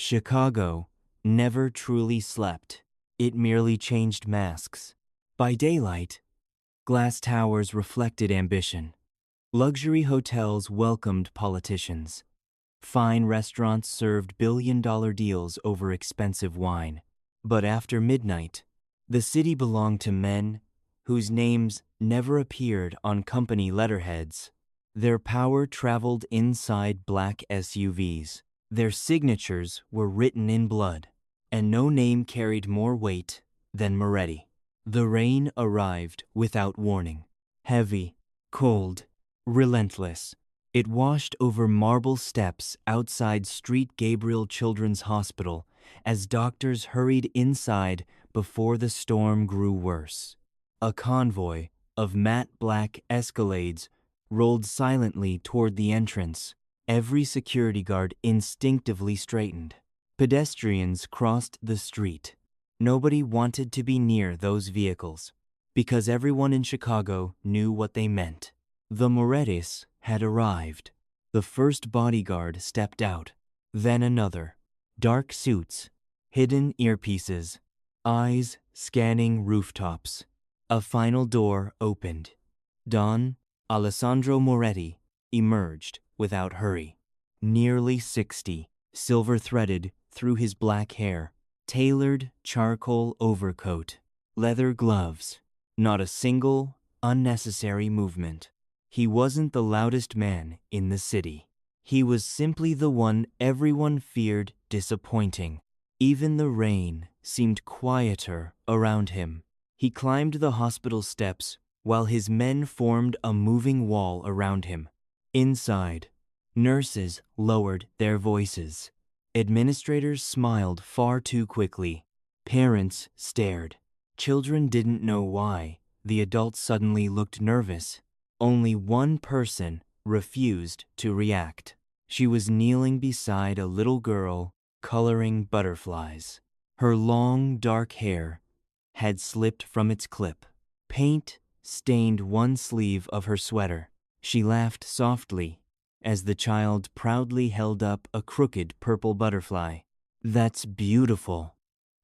Chicago never truly slept. It merely changed masks. By daylight, glass towers reflected ambition. Luxury hotels welcomed politicians. Fine restaurants served billion-dollar deals over expensive wine. But after midnight, the city belonged to men whose names never appeared on company letterheads. Their power traveled inside black SUVs. Their signatures were written in blood, and no name carried more weight than Moretti. The rain arrived without warning. Heavy, cold, relentless. It washed over marble steps outside Street Gabriel Children's Hospital as doctors hurried inside before the storm grew worse. A convoy of matte black Escalades rolled silently toward the entrance. Every security guard instinctively straightened. Pedestrians crossed the street. Nobody wanted to be near those vehicles, because everyone in Chicago knew what they meant. The Morettis had arrived. The first bodyguard stepped out, then another. Dark suits, hidden earpieces, eyes scanning rooftops. A final door opened. Don Alessandro Moretti emerged without hurry. Nearly 60, silver-threaded through his black hair, tailored charcoal overcoat, leather gloves, not a single unnecessary movement. He wasn't the loudest man in the city. He was simply the one everyone feared disappointing. Even the rain seemed quieter around him. He climbed the hospital steps while his men formed a moving wall around him. Inside, nurses lowered their voices. Administrators smiled far too quickly. Parents stared. Children didn't know why. The adults suddenly looked nervous. Only one person refused to react. She was kneeling beside a little girl coloring butterflies. Her long, dark hair had slipped from its clip. Paint stained one sleeve of her sweater. She laughed softly as the child proudly held up a crooked purple butterfly. "That's beautiful,"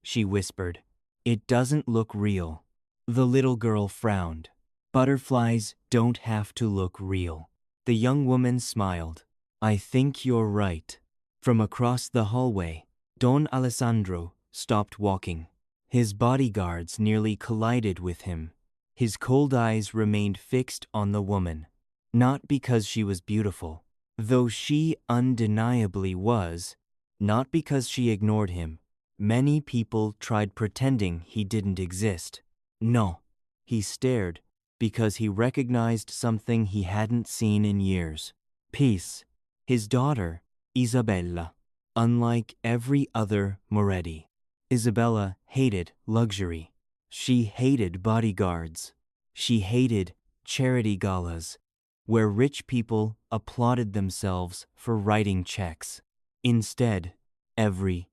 she whispered. "It doesn't look real." The little girl frowned. "Butterflies don't have to look real." The young woman smiled. "I think you're right." From across the hallway, Don Alessandro stopped walking. His bodyguards nearly collided with him. His cold eyes remained fixed on the woman. Not because she was beautiful, though she undeniably was. Not because she ignored him. Many people tried pretending he didn't exist. No, he stared because he recognized something he hadn't seen in years. Peace. His daughter, Isabella. Unlike every other Moretti, Isabella hated luxury. She hated bodyguards. She hated charity galas, where rich people applauded themselves for writing checks. Instead, every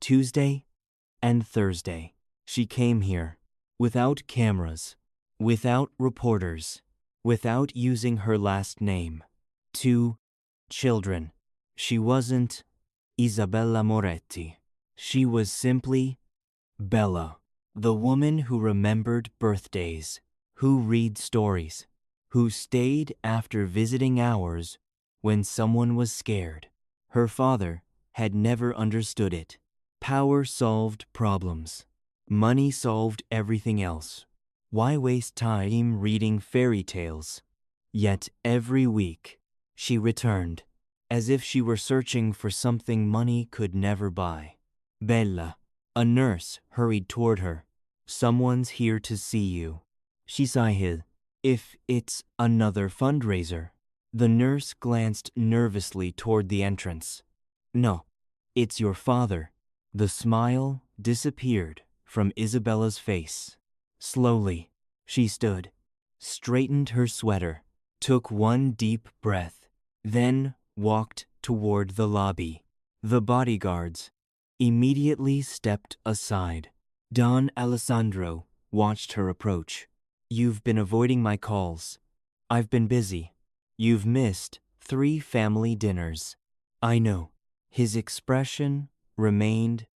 Tuesday and Thursday, she came here, without cameras, without reporters, without using her last name. 2 children. She wasn't Isabella Moretti. She was simply Bella, the woman who remembered birthdays, who read stories, who stayed after visiting hours when someone was scared. Her father had never understood it. Power solved problems. Money solved everything else. Why waste time reading fairy tales? Yet every week, she returned, as if she were searching for something money could never buy. Bella, a nurse, hurried toward her. "Someone's here to see you." She sighed. "If it's another fundraiser." The nurse glanced nervously toward the entrance. "No, it's your father." The smile disappeared from Isabella's face. Slowly, she stood, straightened her sweater, took one deep breath, then walked toward the lobby. The bodyguards immediately stepped aside. Don Alessandro watched her approach. "You've been avoiding my calls. I've been busy. You've missed 3 family dinners." "I know." His expression remained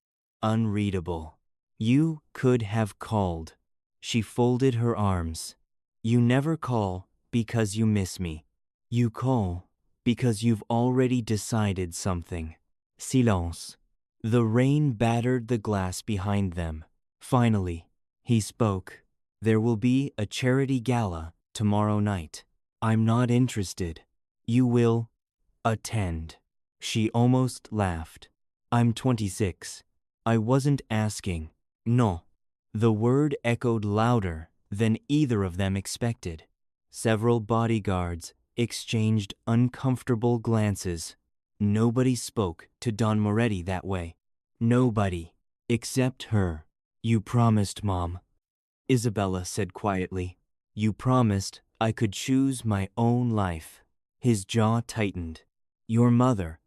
unreadable. You could have called. She folded her arms. You never call because you miss me. You call because you've already decided something. Silence. The rain battered the glass behind them. Finally, he spoke. There will be a charity gala tomorrow night. I'm not interested. You will attend. She almost laughed. I'm 26. I wasn't asking. No. The word echoed louder than either of them expected. Several bodyguards exchanged uncomfortable glances. Nobody spoke to Don Moretti that way. Nobody, except her. You promised, Mom, Isabella said quietly. You promised I could choose my own life. His jaw tightened. Your mother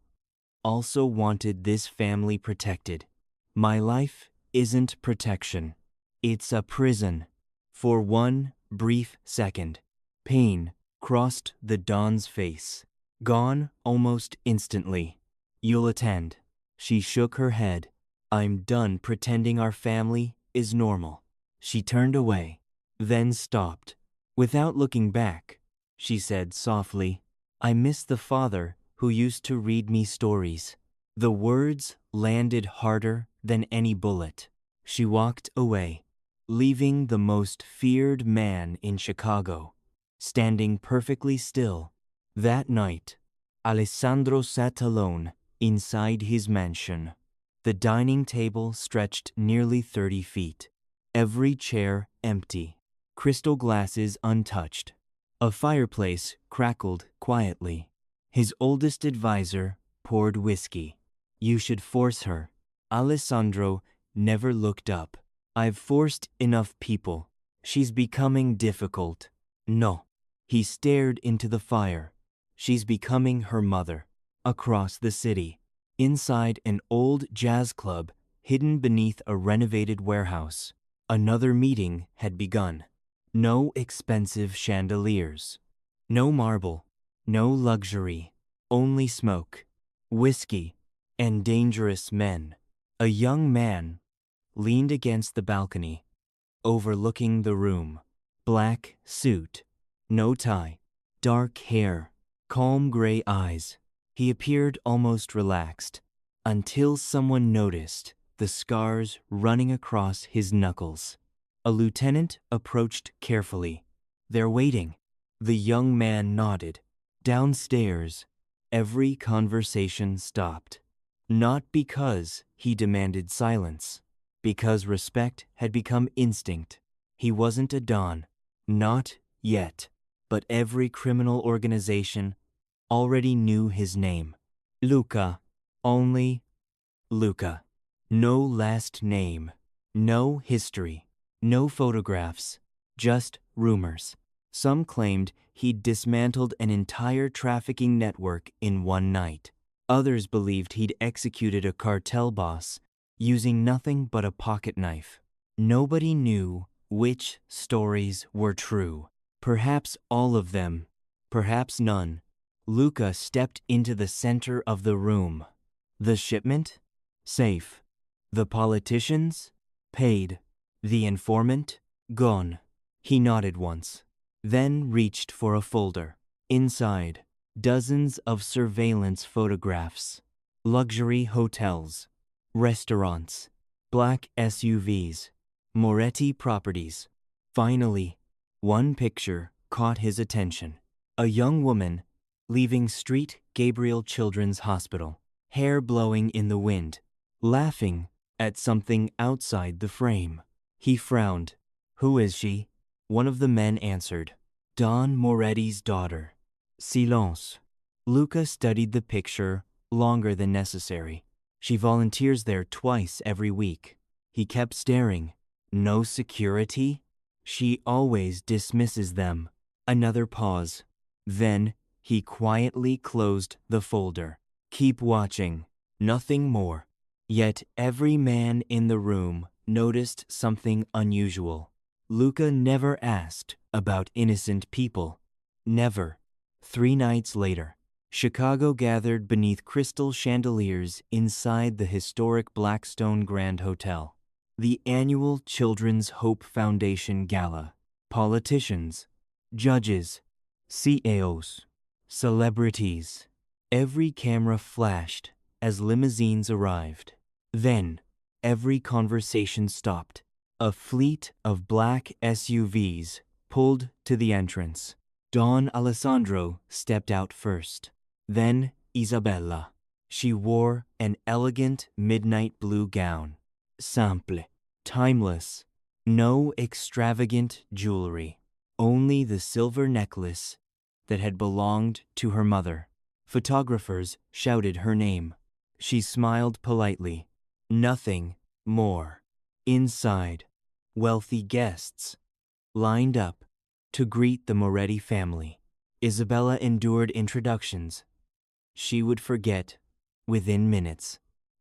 also wanted this family protected. My life isn't protection. It's a prison. For one brief second, pain crossed the Don's face. Gone almost instantly. You'll attend. She shook her head. I'm done pretending our family is normal. She turned away, then stopped. Without looking back, she said softly, I miss the father who used to read me stories. The words landed harder than any bullet. She walked away, leaving the most feared man in Chicago, standing perfectly still. That night, Alessandro sat alone inside his mansion. The dining table stretched nearly 30 feet. Every chair empty, crystal glasses untouched. A fireplace crackled quietly. His oldest advisor poured whiskey. You should force her. Alessandro never looked up. I've forced enough people. She's becoming difficult. No. He stared into the fire. She's becoming her mother. Across the city, inside an old jazz club hidden beneath a renovated warehouse, another meeting had begun. No expensive chandeliers. No marble. No luxury. Only smoke, whiskey, and dangerous men. A young man leaned against the balcony, overlooking the room. Black suit, no tie, dark hair, calm gray eyes. He appeared almost relaxed, until someone noticed the scars running across his knuckles. A lieutenant approached carefully. They're waiting. The young man nodded. Downstairs, every conversation stopped. Not because he demanded silence, because respect had become instinct. He wasn't a Don, not yet, but every criminal organization already knew his name. Luca, only Luca. No last name, no history, no photographs, just rumors. Some claimed he'd dismantled an entire trafficking network in one night. Others believed he'd executed a cartel boss using nothing but a pocket knife. Nobody knew which stories were true. Perhaps all of them, perhaps none. Luca stepped into the center of the room. The shipment? Safe. The politicians? Paid. The informant? Gone. He nodded once, then reached for a folder. Inside, dozens of surveillance photographs. Luxury hotels, restaurants, black SUVs, Moretti properties. Finally, one picture caught his attention. A young woman leaving Street Gabriel Children's Hospital, hair blowing in the wind, laughing at something outside the frame. He frowned. Who is she? One of the men answered. Don Moretti's daughter. Silence. Luca studied the picture longer than necessary. She volunteers there twice every week. He kept staring. No security? She always dismisses them. Another pause. Then he quietly closed the folder. Keep watching. Nothing more. Yet every man in the room noticed something unusual. Luca never asked about innocent people. Never. 3 nights later, Chicago gathered beneath crystal chandeliers inside the historic Blackstone Grand Hotel. The annual Children's Hope Foundation Gala. Politicians, judges, CEOs, celebrities. Every camera flashed as limousines arrived. Then, every conversation stopped. A fleet of black SUVs pulled to the entrance. Don Alessandro stepped out first. Then Isabella. She wore an elegant midnight blue gown. Simple, timeless, no extravagant jewelry. Only the silver necklace that had belonged to her mother. Photographers shouted her name. She smiled politely. Nothing more. Inside, wealthy guests lined up to greet the Moretti family. Isabella endured introductions she would forget within minutes.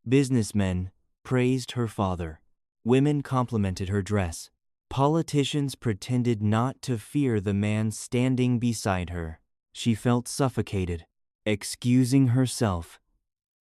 Businessmen praised her father. Women complimented her dress. Politicians pretended not to fear the man standing beside her. She felt suffocated. Excusing herself,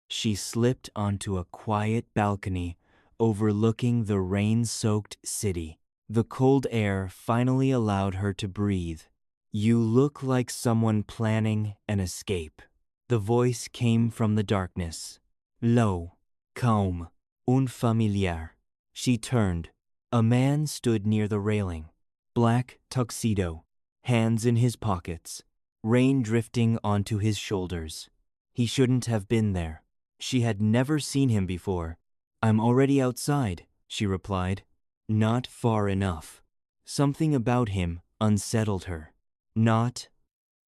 she slipped onto a quiet balcony overlooking the rain-soaked city. The cold air finally allowed her to breathe. "You look like someone planning an escape." The voice came from the darkness. Low, calm, unfamiliar. She turned. A man stood near the railing. Black tuxedo, hands in his pockets, rain drifting onto his shoulders. He shouldn't have been there. She had never seen him before. "I'm already outside," she replied. Not far enough. Something about him unsettled her. Not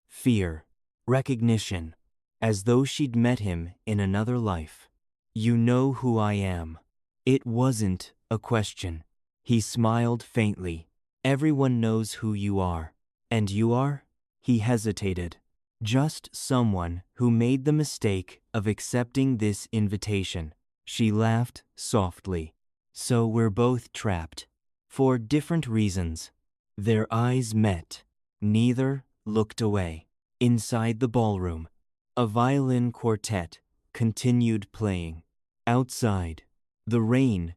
fear, recognition, as though she'd met him in another life. "You know who I am." It wasn't a question. He smiled faintly. "Everyone knows who you are." "And you are?" He hesitated. "Just someone who made the mistake of accepting this invitation." She laughed softly. "So we're both trapped. For different reasons." Their eyes met. Neither looked away. Inside the ballroom, a violin quartet continued playing. Outside, the rain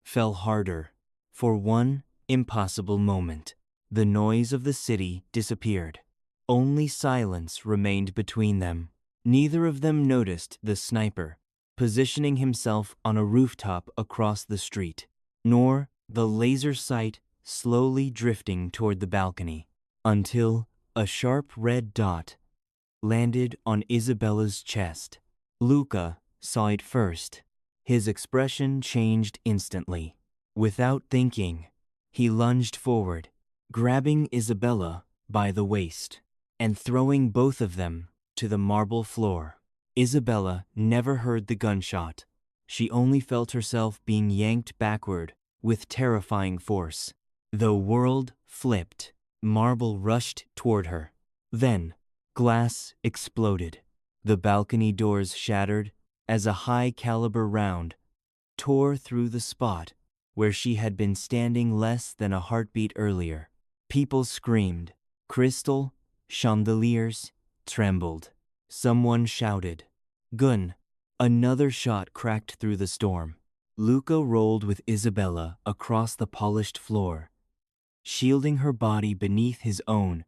fell harder. For one impossible moment, the noise of the city disappeared. Only silence remained between them. Neither of them noticed the sniper positioning himself on a rooftop across the street, nor the laser sight slowly drifting toward the balcony, until a sharp red dot landed on Isabella's chest. Luca saw it first. His expression changed instantly. Without thinking, he lunged forward, grabbing Isabella by the waist and throwing both of them to the marble floor. Isabella never heard the gunshot. She only felt herself being yanked backward with terrifying force. The world flipped. Marble rushed toward her. Then, glass exploded. The balcony doors shattered as a high-caliber round tore through the spot where she had been standing less than a heartbeat earlier. People screamed. Crystal chandeliers trembled. Someone shouted, "Gun!" Another shot cracked through the storm. Luca rolled with Isabella across the polished floor, shielding her body beneath his own,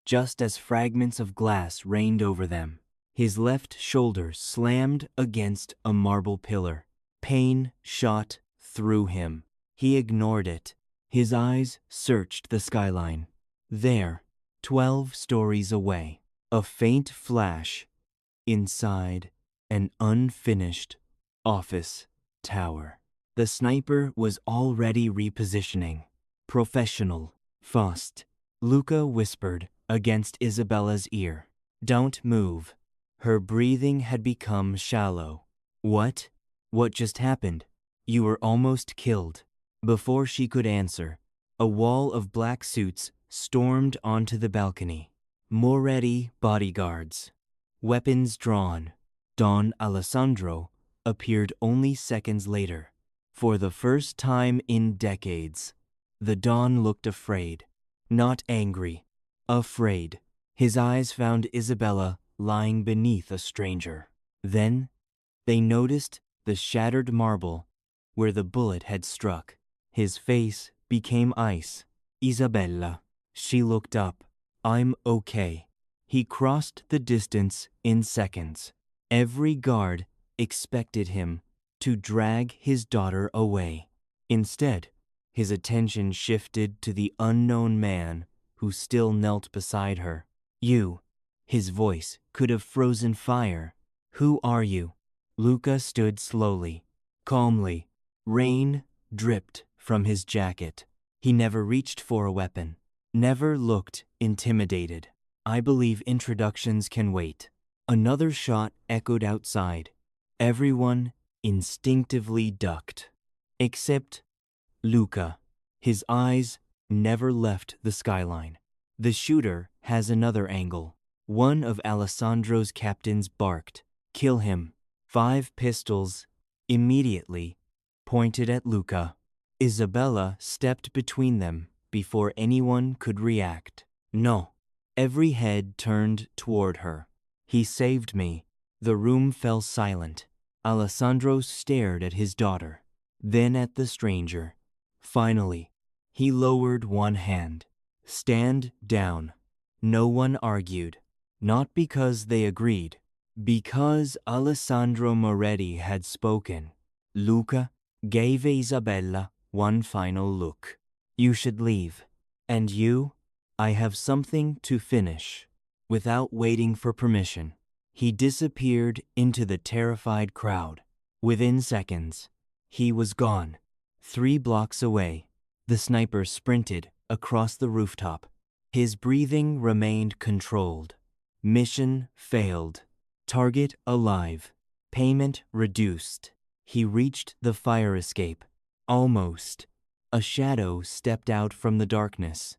just as fragments of glass rained over them. His left shoulder slammed against a marble pillar. Pain shot through him. He ignored it. His eyes searched the skyline. There, 12 stories away, a faint flash inside an unfinished office tower. The sniper was already repositioning. Professional, fast. Luca whispered against Isabella's ear. "Don't move." Her breathing had become shallow. "What? What just happened?" "You were almost killed." Before she could answer, a wall of black suits stormed onto the balcony. Moretti bodyguards, weapons drawn. Don Alessandro appeared only seconds later. For the first time in decades, the Don looked afraid. Not angry, afraid. His eyes found Isabella lying beneath a stranger. Then they noticed the shattered marble where the bullet had struck. His face became ice. Isabella. She looked up. I'm okay. He crossed the distance in seconds. Every guard expected him to drag his daughter away. Instead, his attention shifted to the unknown man who still knelt beside her. You. His voice could have frozen fire. Who are you? Luca stood slowly, calmly. Rain dripped from his jacket. He never reached for a weapon, never looked intimidated. I believe introductions can wait. Another shot echoed outside. Everyone instinctively ducked. Except Luca. His eyes never left the skyline. The shooter has another angle. One of Alessandro's captains barked, "Kill him." 5 pistols immediately pointed at Luca. Isabella stepped between them before anyone could react. No. Every head turned toward her. He saved me. The room fell silent. Alessandro stared at his daughter, then at the stranger. Finally, he lowered one hand. Stand down. No one argued. Not because they agreed, because Alessandro Moretti had spoken. Luca gave Isabella one final look. You should leave. And you? I have something to finish. Without waiting for permission, he disappeared into the terrified crowd. Within seconds, he was gone. 3 blocks away, the sniper sprinted across the rooftop. His breathing remained controlled. Mission failed. Target alive. Payment reduced. He reached the fire escape. Almost. A shadow stepped out from the darkness.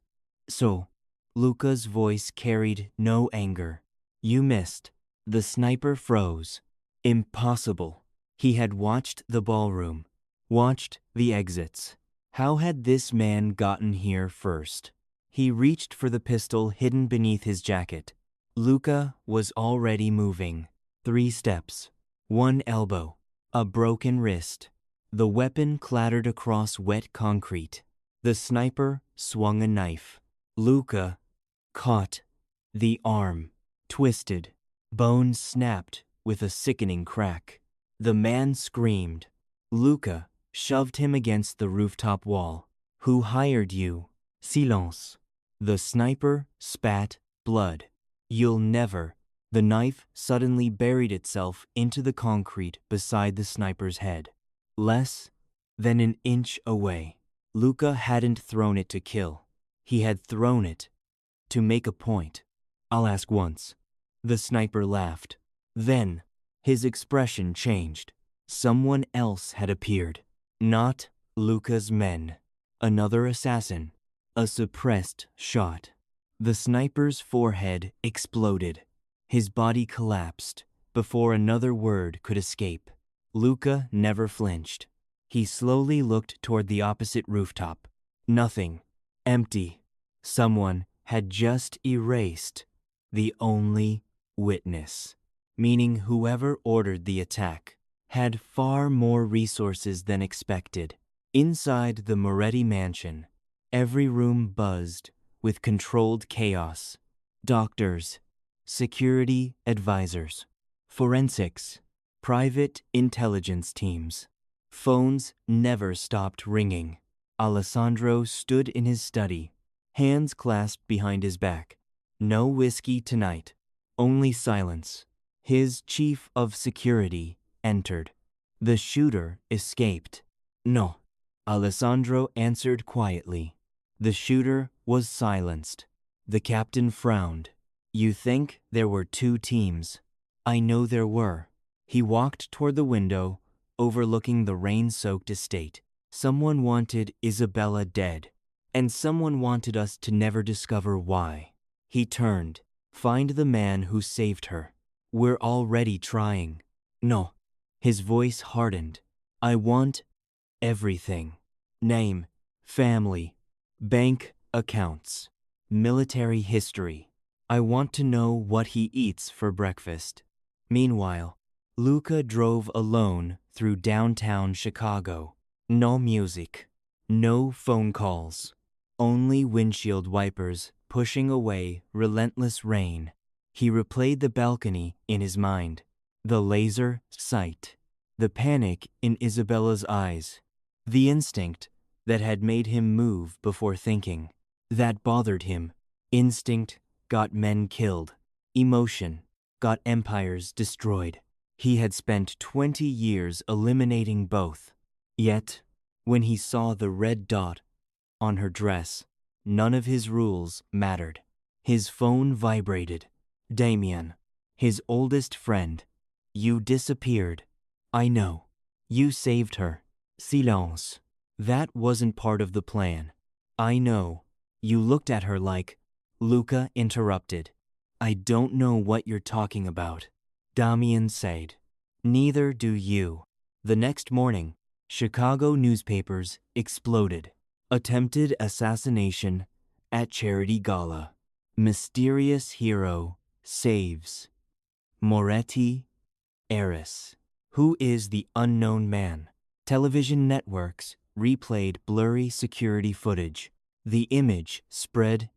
So, Luca's voice carried no anger. You missed. The sniper froze. Impossible. He had watched the ballroom, watched the exits. How had this man gotten here first? He reached for the pistol hidden beneath his jacket. Luca was already moving. 3 steps. 1 elbow. A broken wrist. The weapon clattered across wet concrete. The sniper swung a knife. Luca caught the arm. Twisted. Bones snapped with a sickening crack. The man screamed. Luca shoved him against the rooftop wall. Who hired you? Silence. The sniper spat blood. You'll never. The knife suddenly buried itself into the concrete beside the sniper's head. Less than an inch away. Luca hadn't thrown it to kill. He had thrown it to make a point. I'll ask once. The sniper laughed. Then, his expression changed. Someone else had appeared. Not Luca's men. Another assassin. A suppressed shot. The sniper's forehead exploded. His body collapsed before another word could escape. Luca never flinched. He slowly looked toward the opposite rooftop. Nothing. Empty. Someone had just erased the only witness, meaning whoever ordered the attack had far more resources than expected. Inside the Moretti mansion, every room buzzed with controlled chaos. Doctors, security advisors, forensics, private intelligence teams. Phones never stopped ringing. Alessandro stood in his study, hands clasped behind his back. No whiskey tonight, only silence. His chief of security entered. The shooter escaped. No, Alessandro answered quietly. The shooter was silenced. The captain frowned. You think there were 2 teams? I know there were. He walked toward the window, overlooking the rain-soaked estate. Someone wanted Isabella dead, and someone wanted us to never discover why. He turned. Find the man who saved her. We're already trying. No. His voice hardened. I want everything. Name, family, bank accounts, military history. I want to know what he eats for breakfast. Meanwhile, Luca drove alone through downtown Chicago. No music, no phone calls, only windshield wipers pushing away relentless rain. He replayed the balcony in his mind, the laser sight, the panic in Isabella's eyes, the instinct that had made him move before thinking. That bothered him. Instinct got men killed. Emotion got empires destroyed. He had spent 20 years eliminating both. Yet, when he saw the red dot on her dress, none of his rules mattered. His phone vibrated. Damien, his oldest friend. You disappeared. I know. You saved her. Silence. That wasn't part of the plan. I know. You looked at her like... Luca interrupted. I don't know what you're talking about. Damien said. Neither do you. The next morning, Chicago newspapers exploded. Attempted assassination at charity gala. Mysterious hero saves. Moretti, heiress. Who is the unknown man? Television networks replayed blurry security footage. The image spread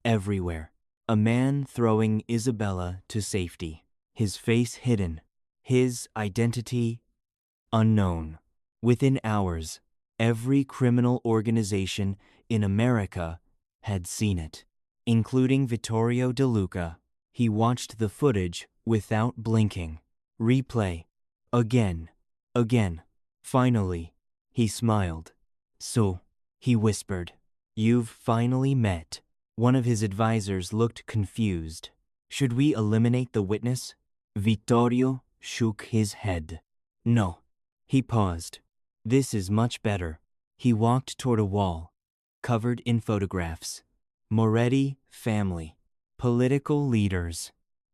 everywhere. A man throwing Isabella to safety. His face hidden. His identity unknown. Within hours, every criminal organization in America had seen it, including Vittorio De Luca. He watched the footage without blinking. Replay. Again. Again. Finally, he smiled. So, he whispered, you've finally met. One of his advisors looked confused. Should we eliminate the witness? Vittorio shook his head. No. He paused. This is much better. He walked toward a wall, covered in photographs. Moretti family, political leaders,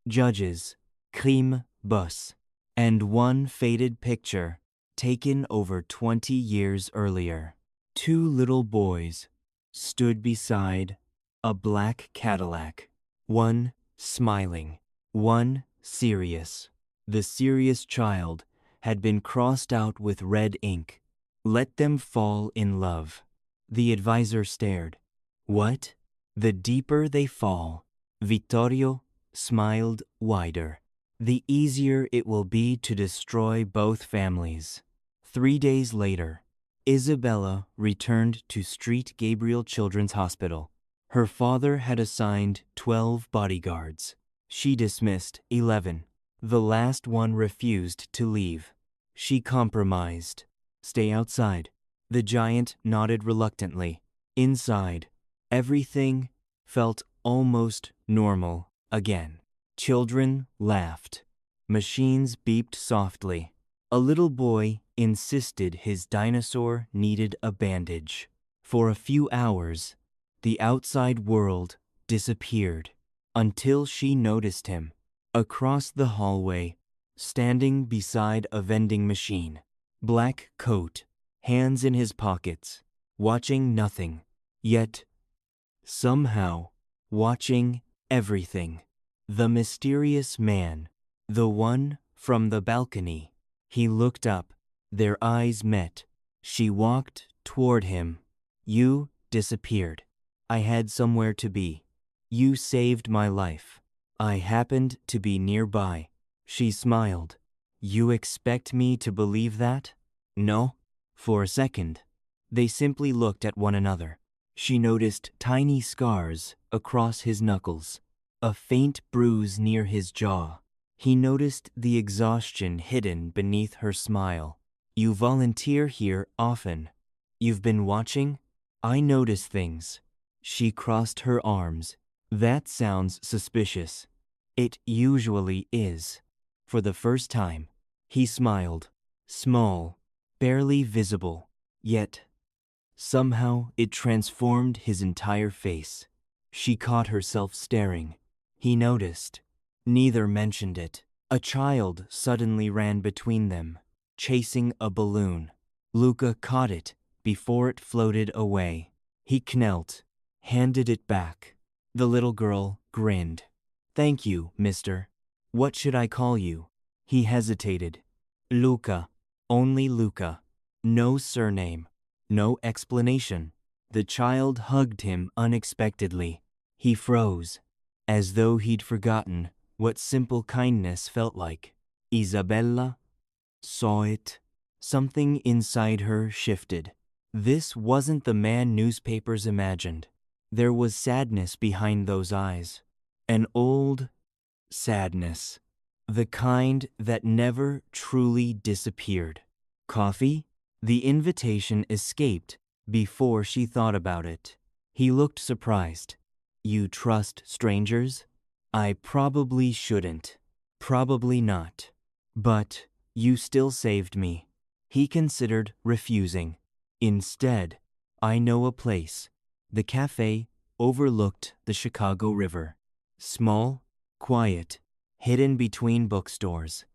judges, crime boss, and one faded picture taken over 20 years earlier. Two little boys stood beside a black Cadillac, one smiling, one serious. The serious child had been crossed out with red ink. Let them fall in love. The advisor stared. What? The deeper they fall. Vittorio smiled wider. The easier it will be to destroy both families. 3 days later, Isabella returned to Street Gabriel Children's Hospital. Her father had assigned 12 bodyguards. She dismissed 11. The last one refused to leave. She compromised. Stay outside. The giant nodded reluctantly. Inside, everything felt almost normal again. Children laughed. Machines beeped softly. A little boy insisted his dinosaur needed a bandage. For a few hours, the outside world disappeared until she noticed him across the hallway, standing beside a vending machine. Black coat, hands in his pockets, watching nothing, yet somehow watching everything. The mysterious man, the one from the balcony. He looked up. Their eyes met. She walked toward him. You disappeared. I had somewhere to be. You saved my life. I happened to be nearby. She smiled. You expect me to believe that? No. For a second, they simply looked at one another. She noticed tiny scars across his knuckles, a faint bruise near his jaw. He noticed the exhaustion hidden beneath her smile. You volunteer here often. You've been watching? I notice things. She crossed her arms. That sounds suspicious. It usually is. For the first time, he smiled. Small, barely visible, yet somehow it transformed his entire face. She caught herself staring. He noticed. Neither mentioned it. A child suddenly ran between them, chasing a balloon. Luca caught it before it floated away. He knelt, handed it back. The little girl grinned. Thank you, mister. What should I call you? He hesitated. Luca. Only Luca. No surname. No explanation. The child hugged him unexpectedly. He froze, as though he'd forgotten what simple kindness felt like. Isabella saw it. Something inside her shifted. This wasn't the man newspapers imagined. There was sadness behind those eyes. An old sadness. The kind that never truly disappeared. Coffee? The invitation escaped before she thought about it. He looked surprised. You trust strangers? I probably shouldn't. Probably not. But you still saved me. He considered refusing. Instead, I know a place. The cafe overlooked the Chicago River. Small, quiet, hidden between bookstores.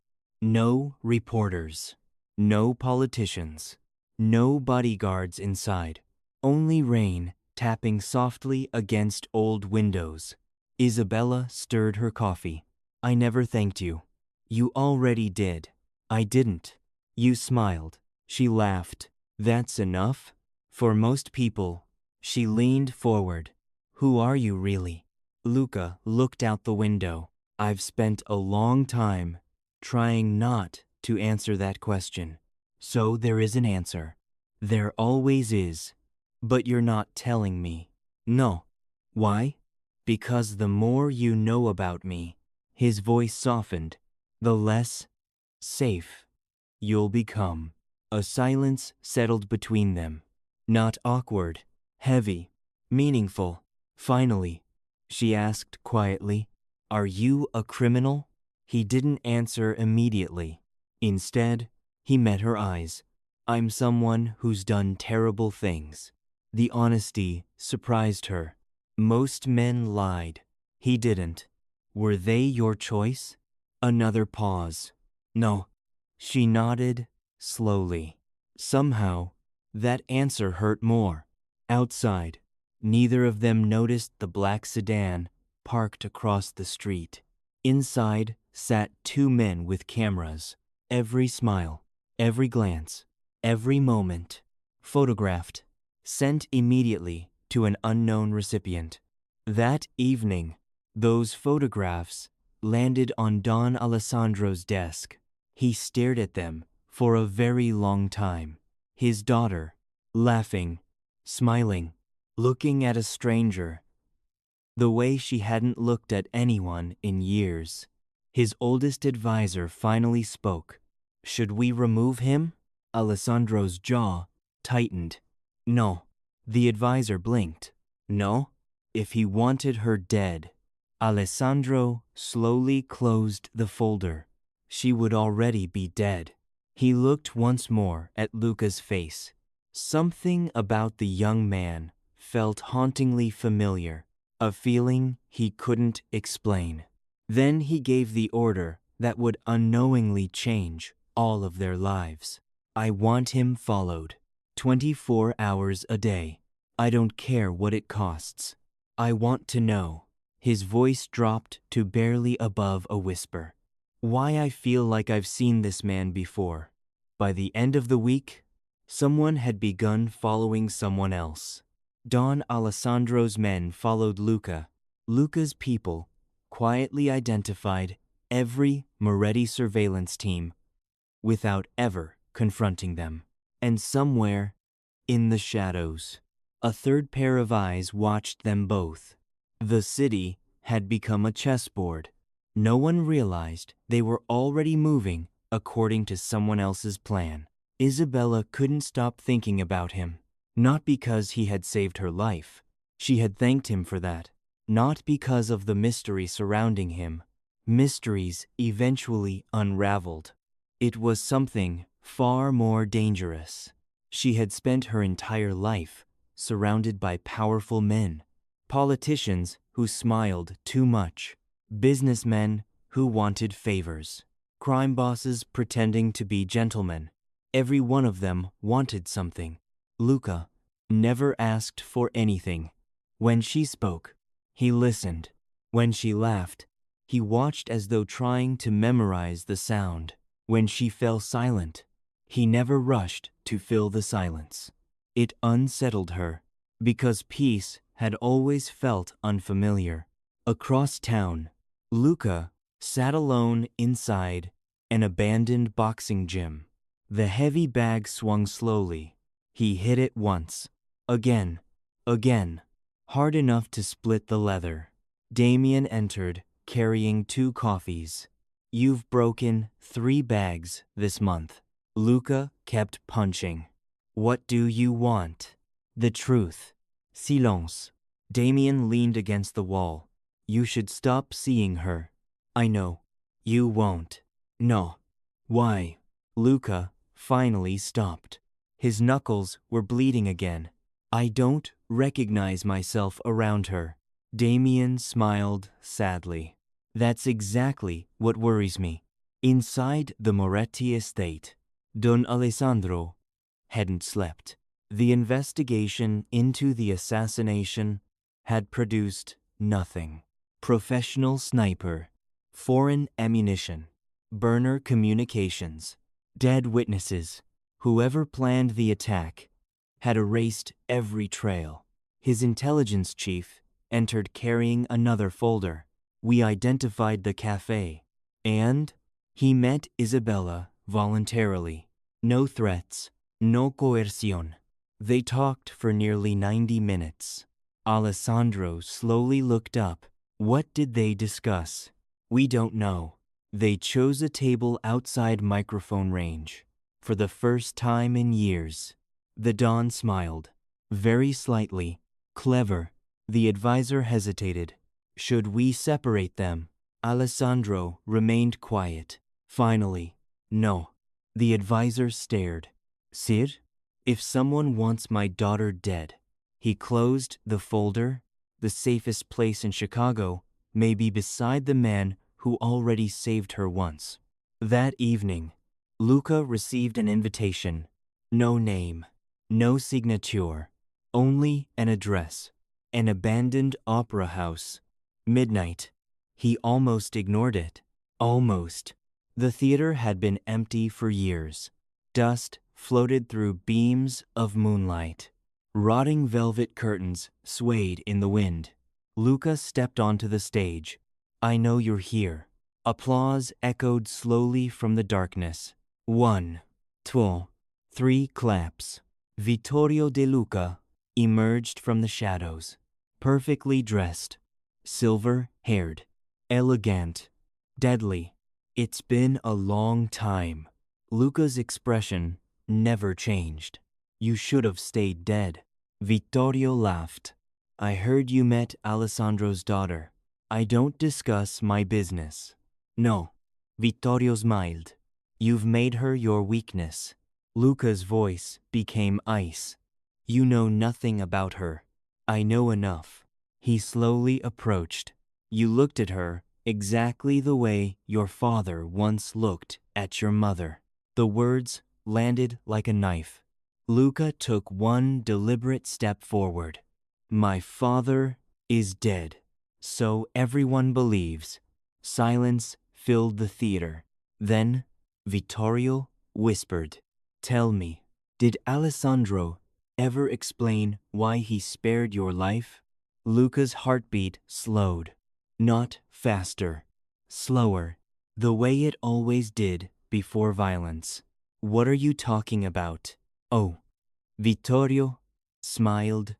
No reporters. No politicians. No bodyguards inside. Only rain tapping softly against old windows. Isabella stirred her coffee. I never thanked you. You already did. I didn't. You smiled. She laughed. That's enough? For most people. She leaned forward. Who are you really? Luca looked out the window. I've spent a long time trying not to answer that question. So there is an answer. There always is. But you're not telling me. No. Why? Because the more you know about me, his voice softened, the less safe you'll become. A silence settled between them. Not awkward, heavy, meaningful. Finally, she asked quietly, Are you a criminal? He didn't answer immediately. Instead, he met her eyes. I'm someone who's done terrible things. The honesty surprised her. Most men lied. He didn't. Were they your choice? Another pause. No. She nodded slowly. Somehow, that answer hurt more. Outside, neither of them noticed the black sedan parked across the street. Inside sat two men with cameras. Every smile, every glance, every moment, photographed, sent immediately to an unknown recipient. That evening, those photographs landed on Don Alessandro's desk. He stared at them for a very long time. His daughter, laughing, smiling, looking at a stranger, the way she hadn't looked at anyone in years. His oldest advisor finally spoke. Should we remove him? Alessandro's jaw tightened. No. The advisor blinked. No? If he wanted her dead. Alessandro slowly closed the folder. She would already be dead. He looked once more at Luca's face. Something about the young man felt hauntingly familiar, a feeling he couldn't explain. Then he gave the order that would unknowingly change all of their lives. I want him followed. 24 hours a day. I don't care what it costs. I want to know. His voice dropped to barely above a whisper. Why I feel like I've seen this man before. By the end of the week, someone had begun following someone else. Don Alessandro's men followed Luca. Luca's people quietly identified every Moretti surveillance team without ever confronting them. And somewhere, in the shadows, a third pair of eyes watched them both. The city had become a chessboard. No one realized they were already moving according to someone else's plan. Isabella couldn't stop thinking about him. Not because he had saved her life. She had thanked him for that. Not because of the mystery surrounding him. Mysteries eventually unraveled. It was something far more dangerous. She had spent her entire life surrounded by powerful men, politicians who smiled too much, businessmen who wanted favors, crime bosses pretending to be gentlemen. Every one of them wanted something. Luca never asked for anything. When she spoke, he listened. When she laughed, He watched as though trying to memorize the sound. When she fell silent, he never rushed to fill the silence. It unsettled her, because peace had always felt unfamiliar. Across town, Luca sat alone inside an abandoned boxing gym. The heavy bag swung slowly. He hit it once, again, hard enough to split the leather. Damien entered, carrying 2 coffees. You've broken 3 bags this month. Luca kept punching. What do you want? The truth. Silence. Damien leaned against the wall. You should stop seeing her. I know. You won't. No. Why? Luca finally stopped. His knuckles were bleeding again. I don't recognize myself around her. Damien smiled sadly. That's exactly what worries me. Inside the Moretti estate, Don Alessandro hadn't slept. The investigation into the assassination had produced nothing. Professional sniper, foreign ammunition, burner communications, dead witnesses. Whoever planned the attack had erased every trail. His intelligence chief entered carrying another folder. We identified the cafe, and he met Isabella voluntarily. No threats, no coercion. They talked for nearly 90 minutes. Alessandro slowly looked up. What did they discuss? We don't know. They chose a table outside microphone range. For the first time in years. The Don smiled. Very slightly. Clever. The advisor hesitated. Should we separate them? Alessandro remained quiet. Finally, no. The advisor stared. Sir? If someone wants my daughter dead. He closed the folder. The safest place in Chicago may be beside the man who already saved her once. That evening, Luca received an invitation. No name, no signature, only an address. An abandoned opera house. Midnight. He almost ignored it. Almost. The theater had been empty for years. Dust floated through beams of moonlight. Rotting velvet curtains swayed in the wind. Luca stepped onto the stage. I know you're here. Applause echoed slowly from the darkness. 1, 2, 3 claps. Vittorio De Luca emerged from the shadows. Perfectly dressed. Silver-haired. Elegant. Deadly. It's been a long time. Luca's expression never changed. You should have stayed dead. Vittorio laughed. I heard you met Alessandro's daughter. I don't discuss my business. No. Vittorio smiled. You've made her your weakness. Luca's voice became ice. You know nothing about her. I know enough. He slowly approached. You looked at her exactly the way your father once looked at your mother. The words landed like a knife. Luca took one deliberate step forward. My father is dead. So everyone believes. Silence filled the theater. Then Vittorio whispered, Tell me, did Alessandro ever explain why he spared your life? Luca's heartbeat slowed. Not faster. Slower. The way it always did before violence. What are you talking about? Oh. Vittorio smiled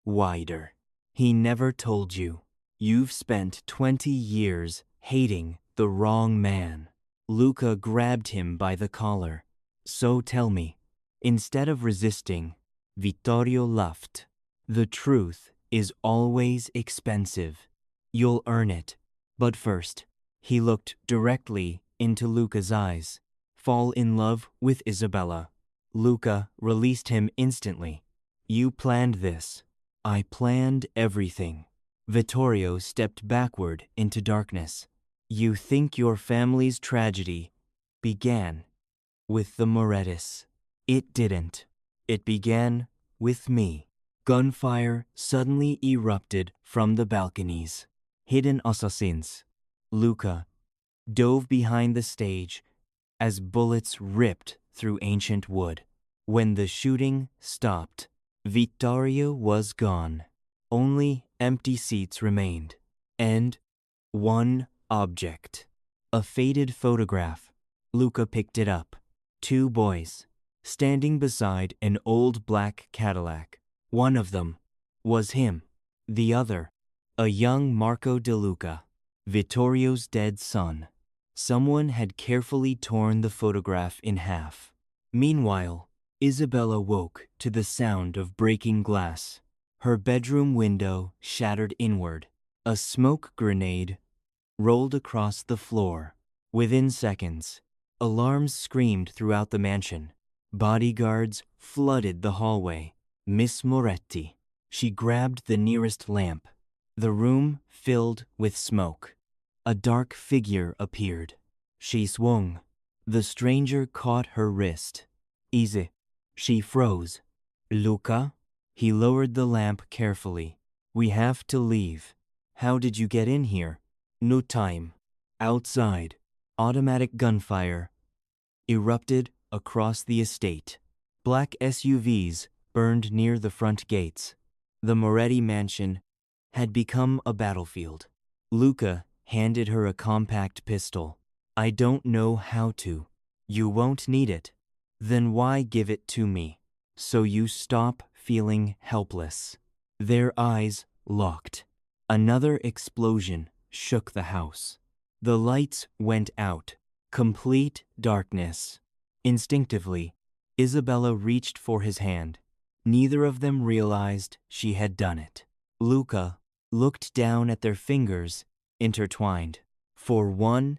wider. He never told you. You've spent 20 years hating the wrong man. Luca grabbed him by the collar. So tell me. Instead of resisting, Vittorio laughed. The truth is always expensive. You'll earn it. But first, he looked directly into Luca's eyes. Fall in love with Isabella. Luca released him instantly. You planned this. I planned everything. Vittorio stepped backward into darkness. You think your family's tragedy began with the Morettis. It didn't. It began with me. Gunfire suddenly erupted from the balconies. Hidden assassins. Luca dove behind the stage as bullets ripped through ancient wood. When the shooting stopped, Vittorio was gone. Only empty seats remained. And one object. A faded photograph. Luca picked it up. Two boys, standing beside an old black Cadillac. One of them was him. The other, a young Marco De Luca, Vittorio's dead son. Someone had carefully torn the photograph in half. Meanwhile, Isabella woke to the sound of breaking glass. Her bedroom window shattered inward. A smoke grenade rolled across the floor. Within seconds, alarms screamed throughout the mansion. Bodyguards flooded the hallway. Miss Moretti. She grabbed the nearest lamp. The room filled with smoke. A dark figure appeared. She swung. The stranger caught her wrist. Easy. She froze. Luca? He lowered the lamp carefully. We have to leave. How did you get in here? No time. Outside, automatic gunfire erupted across the estate. Black SUVs burned near the front gates. The Moretti mansion had become a battlefield. Luca handed her a compact pistol. I don't know how to. You won't need it. Then why give it to me? So you stop feeling helpless. Their eyes locked. Another explosion shook the house. The lights went out. Complete darkness. Instinctively, Isabella reached for his hand. Neither of them realized she had done it. Luca looked down at their fingers intertwined. For one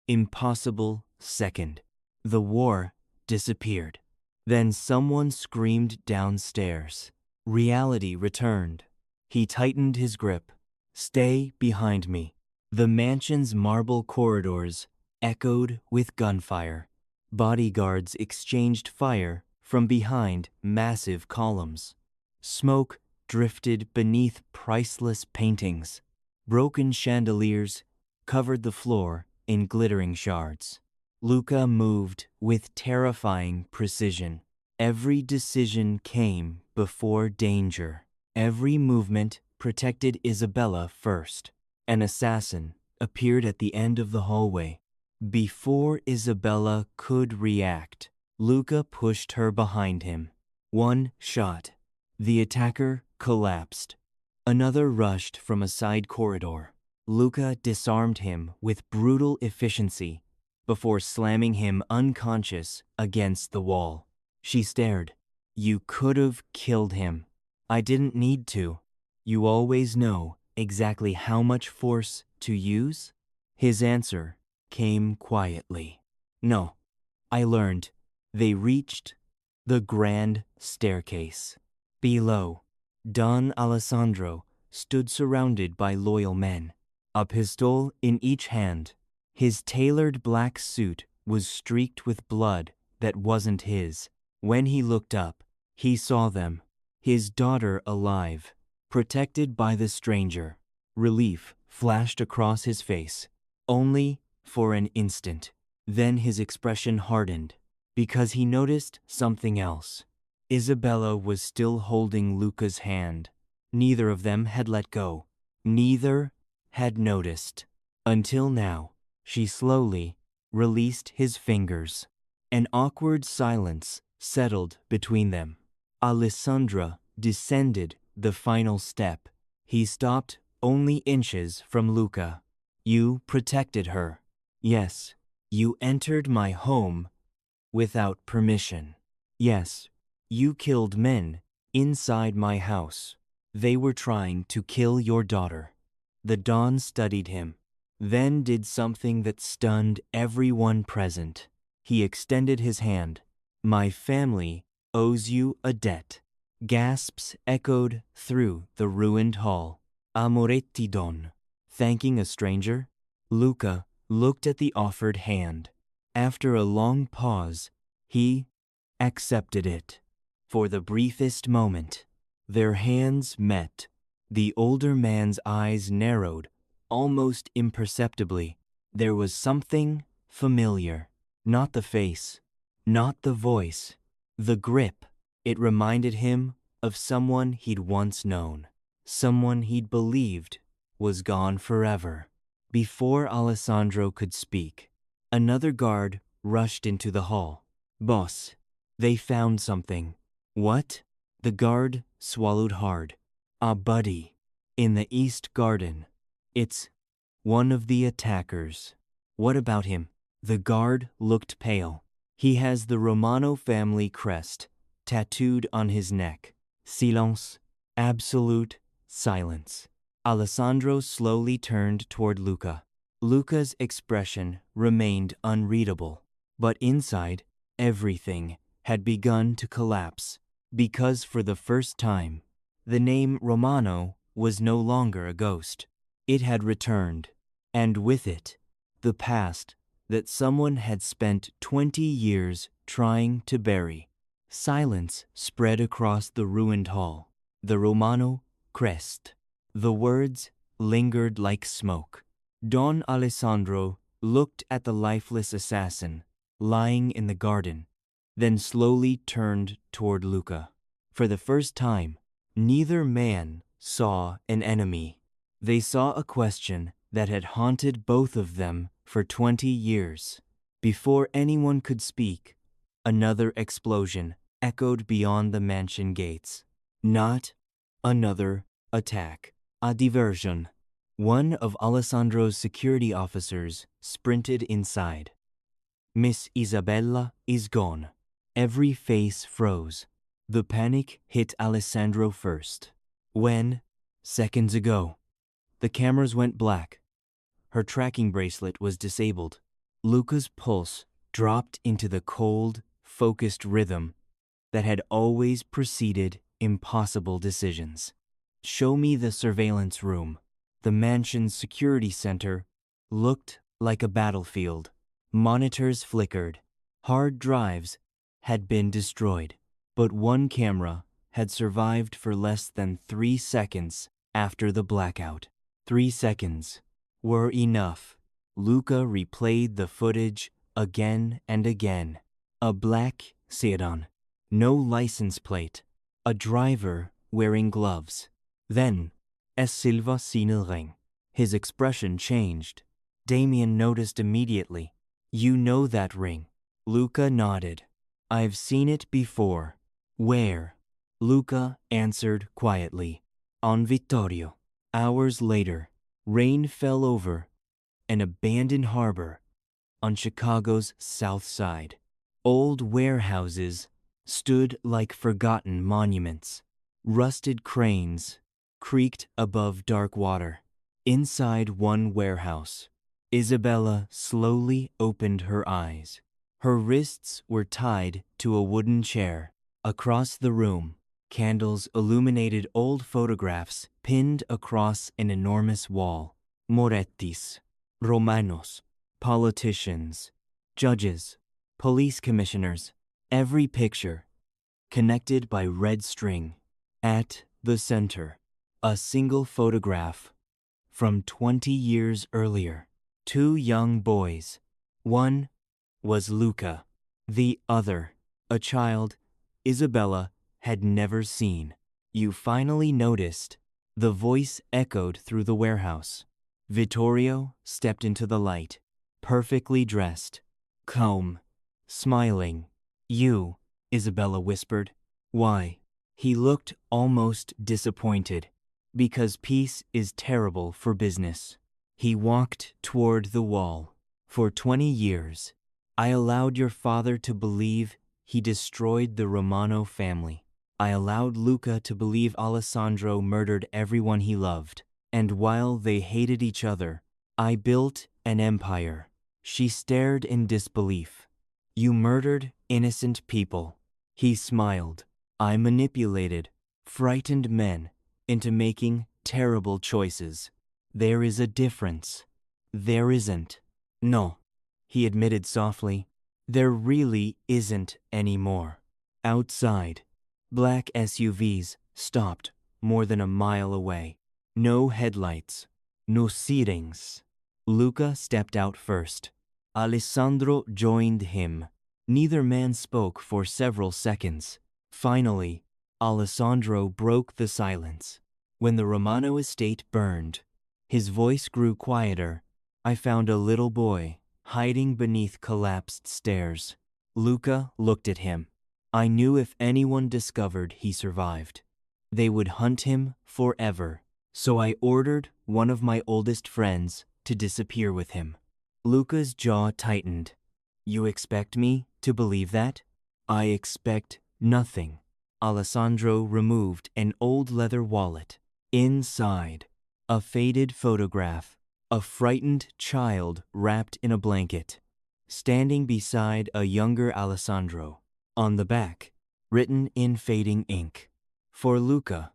impossible second, the war disappeared. Then someone screamed downstairs. Reality returned. He tightened his grip. Stay behind me. The mansion's marble corridors echoed with gunfire. Bodyguards exchanged fire from behind massive columns. Smoke drifted beneath priceless paintings. Broken chandeliers covered the floor in glittering shards. Luca moved with terrifying precision. Every decision came before danger. Every movement protected Isabella first. An assassin appeared at the end of the hallway. Before Isabella could react, Luca pushed her behind him. One shot. The attacker collapsed. Another rushed from a side corridor. Luca disarmed him with brutal efficiency before slamming him unconscious against the wall. She stared. You could have killed him. I didn't need to. You always know exactly how much force to use? His answer came quietly. No, I learned. They reached the grand staircase. Below, Don Alessandro stood surrounded by loyal men, a pistol in each hand. His tailored black suit was streaked with blood that wasn't his. When he looked up, he saw them, his daughter alive, protected by the stranger. Relief flashed across his face, only for an instant. Then his expression hardened, because he noticed something else. Isabella was still holding Luca's hand. Neither of them had let go. Neither had noticed. Until now, she slowly released his fingers. An awkward silence settled between them. Alessandra descended the final step. He stopped only inches from Luca. You protected her. Yes, you entered my home without permission. Yes, you killed men inside my house. They were trying to kill your daughter. The Don studied him, then did something that stunned everyone present. He extended his hand. My family owes you a debt. Gasps echoed through the ruined hall. A Moretti Don. Thanking a stranger? Luca looked at the offered hand. After a long pause, he accepted it. For the briefest moment, their hands met. The older man's eyes narrowed almost imperceptibly, there was something familiar. Not the face, not the voice, the grip. It reminded him of someone he'd once known, someone he'd believed was gone forever. Before Alessandro could speak, another guard rushed into the hall. "Boss, they found something." "What?" The guard swallowed hard. "A buddy. In the East Garden. It's one of the attackers." "What about him?" The guard looked pale. "He has the Romano family crest tattooed on his neck." Silence. Absolute silence. Alessandro slowly turned toward Luca. Luca's expression remained unreadable, but inside, everything had begun to collapse, because for the first time, the name Romano was no longer a ghost. It had returned, and with it, the past that someone had spent 20 years trying to bury. Silence spread across the ruined hall. The Romano crest. The words lingered like smoke. Don Alessandro looked at the lifeless assassin lying in the garden, then slowly turned toward Luca. For the first time, neither man saw an enemy. They saw a question that had haunted both of them for 20 years. Before anyone could speak, another explosion echoed beyond the mansion gates. Not another attack. A diversion. One of Alessandro's security officers sprinted inside. "Miss Isabella is gone." Every face froze. The panic hit Alessandro first. When, seconds ago, the cameras went black. Her tracking bracelet was disabled. Luca's pulse dropped into the cold, focused rhythm that had always preceded impossible decisions. "Show me the surveillance room." The mansion's security center looked like a battlefield. Monitors flickered. Hard drives had been destroyed. But one camera had survived for less than 3 seconds after the blackout. 3 seconds were enough. Luca replayed the footage again and again. A black sedan. No license plate. A driver wearing gloves. Then, "Es Silva sine ring." His expression changed. Damien noticed immediately. "You know that ring." Luca nodded. "I've seen it before." "Where?" Luca answered quietly. "On Vittorio." Hours later, rain fell over an abandoned harbor on Chicago's south side. Old warehouses stood like forgotten monuments. Rusted cranes creaked above dark water. Inside one warehouse, Isabella slowly opened her eyes. Her wrists were tied to a wooden chair. Across the room, candles illuminated old photographs pinned across an enormous wall. Morettis, Romanos, politicians, judges, police commissioners, every picture connected by red string. At the center, a single photograph from 20 years earlier. 2 young boys. One was Luca. The other, a child Isabella had never seen. "You finally noticed." The voice echoed through the warehouse. Vittorio stepped into the light, perfectly dressed, calm, smiling. "You," Isabella whispered. "Why?" He looked almost disappointed. "Because peace is terrible for business." He walked toward the wall. "For 20 years, I allowed your father to believe he destroyed the Romano family. I allowed Luca to believe Alessandro murdered everyone he loved. And while they hated each other, I built an empire." She stared in disbelief. "You murdered innocent people." He smiled. "I manipulated frightened men into making terrible choices. There is a difference." "There isn't." "No," he admitted softly. "There really isn't anymore." Outside, black SUVs stopped more than a mile away. No headlights, No sittings. Luca stepped out first. Alessandro joined him. Neither man spoke for several seconds. Finally, Alessandro broke the silence. When the Romano estate burned, his voice grew quieter. I found a little boy hiding beneath collapsed stairs. Luca looked at him. I knew if anyone discovered he survived, they would hunt him forever. So I ordered one of my oldest friends to disappear with him. Luca's jaw tightened. You expect me to believe that? I expect nothing. Alessandro removed an old leather wallet. Inside, a faded photograph, a frightened child wrapped in a blanket, standing beside a younger Alessandro. On the back, written in fading ink, for Luca.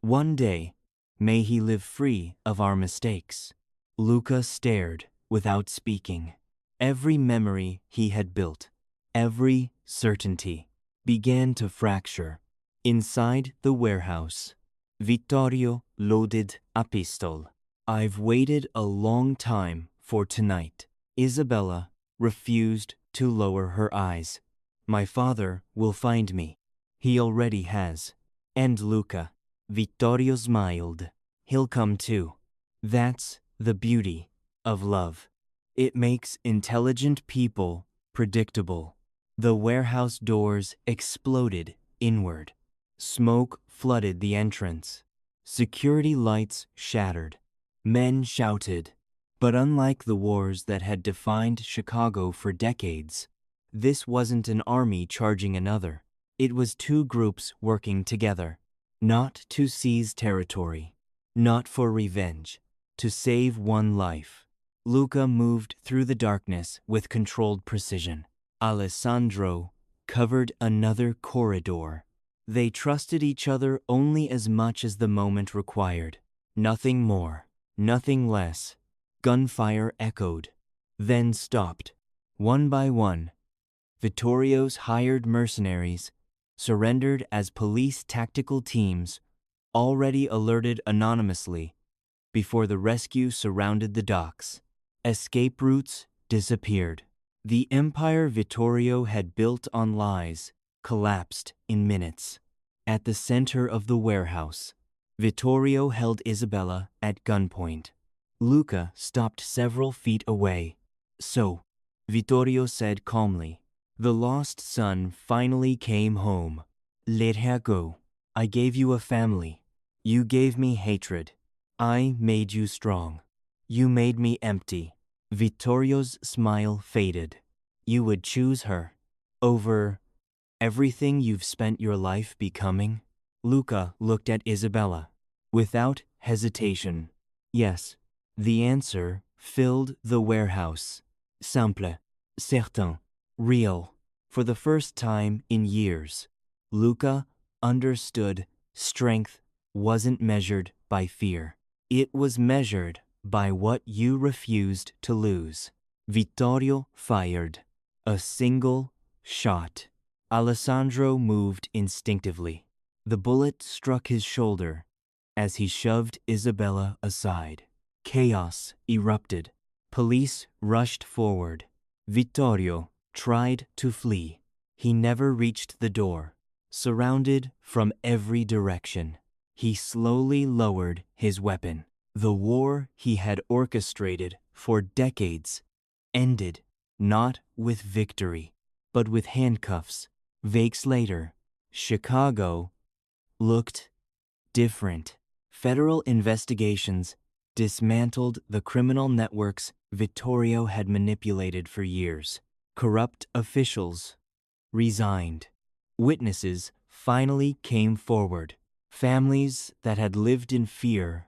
One day, may he live free of our mistakes. Luca stared without speaking. Every memory he had built, every certainty, began to fracture. Inside the warehouse, Vittorio loaded a pistol. I've waited a long time for tonight. Isabella refused to lower her eyes. My father will find me. He already has. And Luca. Vittorio smiled. He'll come too. That's the beauty of love. It makes intelligent people predictable. The warehouse doors exploded inward. Smoke flooded the entrance. Security lights shattered. Men shouted. But unlike the wars that had defined Chicago for decades, this wasn't an army charging another. It was two groups working together, not to seize territory, not for revenge, to save one life. Luca moved through the darkness with controlled precision. Alessandro covered another corridor. They trusted each other only as much as the moment required. Nothing more, nothing less. Gunfire echoed, then stopped. One by one, Vittorio's hired mercenaries surrendered as police tactical teams, already alerted anonymously, before the rescue surrounded the docks. Escape routes disappeared. The empire Vittorio had built on lies collapsed in minutes. At the center of the warehouse, Vittorio held Isabella at gunpoint. Luca stopped several feet away. So, Vittorio said calmly, the lost son finally came home. Let her go. I gave you a family. You gave me hatred. I made you strong. You made me empty. Vittorio's smile faded. You would choose her over everything you've spent your life becoming? Luca looked at Isabella without hesitation. Yes. The answer filled the warehouse. Simple, certain, real. For the first time in years, Luca understood strength wasn't measured by fear. It was measured by what you refused to lose. Vittorio fired. A single shot. Alessandro moved instinctively. The bullet struck his shoulder as he shoved Isabella aside. Chaos erupted. Police rushed forward. Vittorio tried to flee. He never reached the door. Surrounded from every direction, he slowly lowered his weapon. The war he had orchestrated for decades ended not with victory, but with handcuffs. Weeks later, Chicago looked different. Federal investigations dismantled the criminal networks Vittorio had manipulated for years. Corrupt officials resigned. Witnesses finally came forward. Families that had lived in fear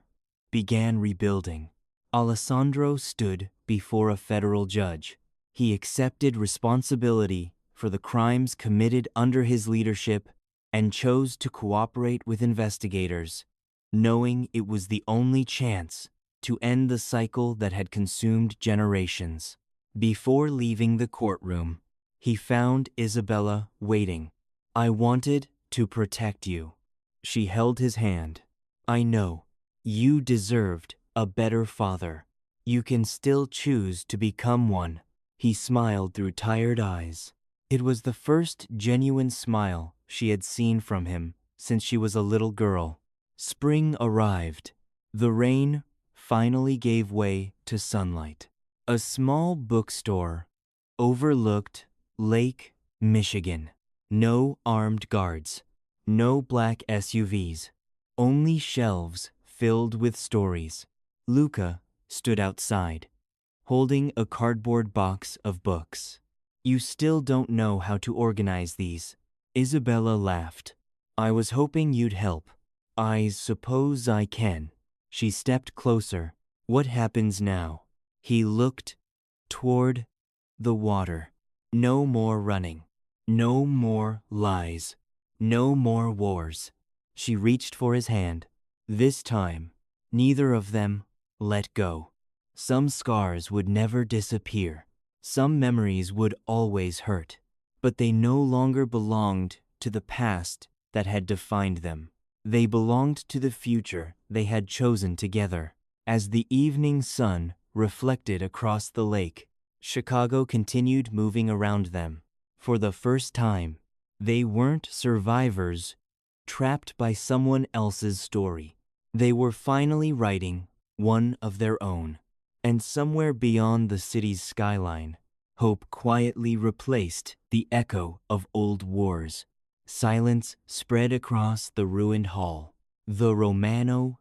began rebuilding. Alessandro stood before a federal judge. He accepted responsibility for the crimes committed under his leadership and chose to cooperate with investigators, knowing it was the only chance to end the cycle that had consumed generations. Before leaving the courtroom, he found Isabella waiting. I wanted to protect you. She held his hand. I know. You deserved a better father. You can still choose to become one. He smiled through tired eyes. It was the first genuine smile she had seen from him since she was a little girl. Spring arrived. The rain finally gave way to sunlight. A small bookstore overlooked Lake Michigan. No armed guards, no black SUVs, only shelves filled with stories. Luca stood outside, holding a cardboard box of books. You still don't know how to organize these. Isabella laughed. I was hoping you'd help. I suppose I can. She stepped closer. What happens now? He looked toward the water. No more running. No more lies. No more wars. She reached for his hand. This time, neither of them let go. Some scars would never disappear. Some memories would always hurt. But they no longer belonged to the past that had defined them. They belonged to the future they had chosen together. As the evening sun reflected across the lake, Chicago continued moving around them. For the first time, they weren't survivors trapped by someone else's story. They were finally writing one of their own. And somewhere beyond the city's skyline, hope quietly replaced the echo of old wars. Silence spread across the ruined hall. The Romano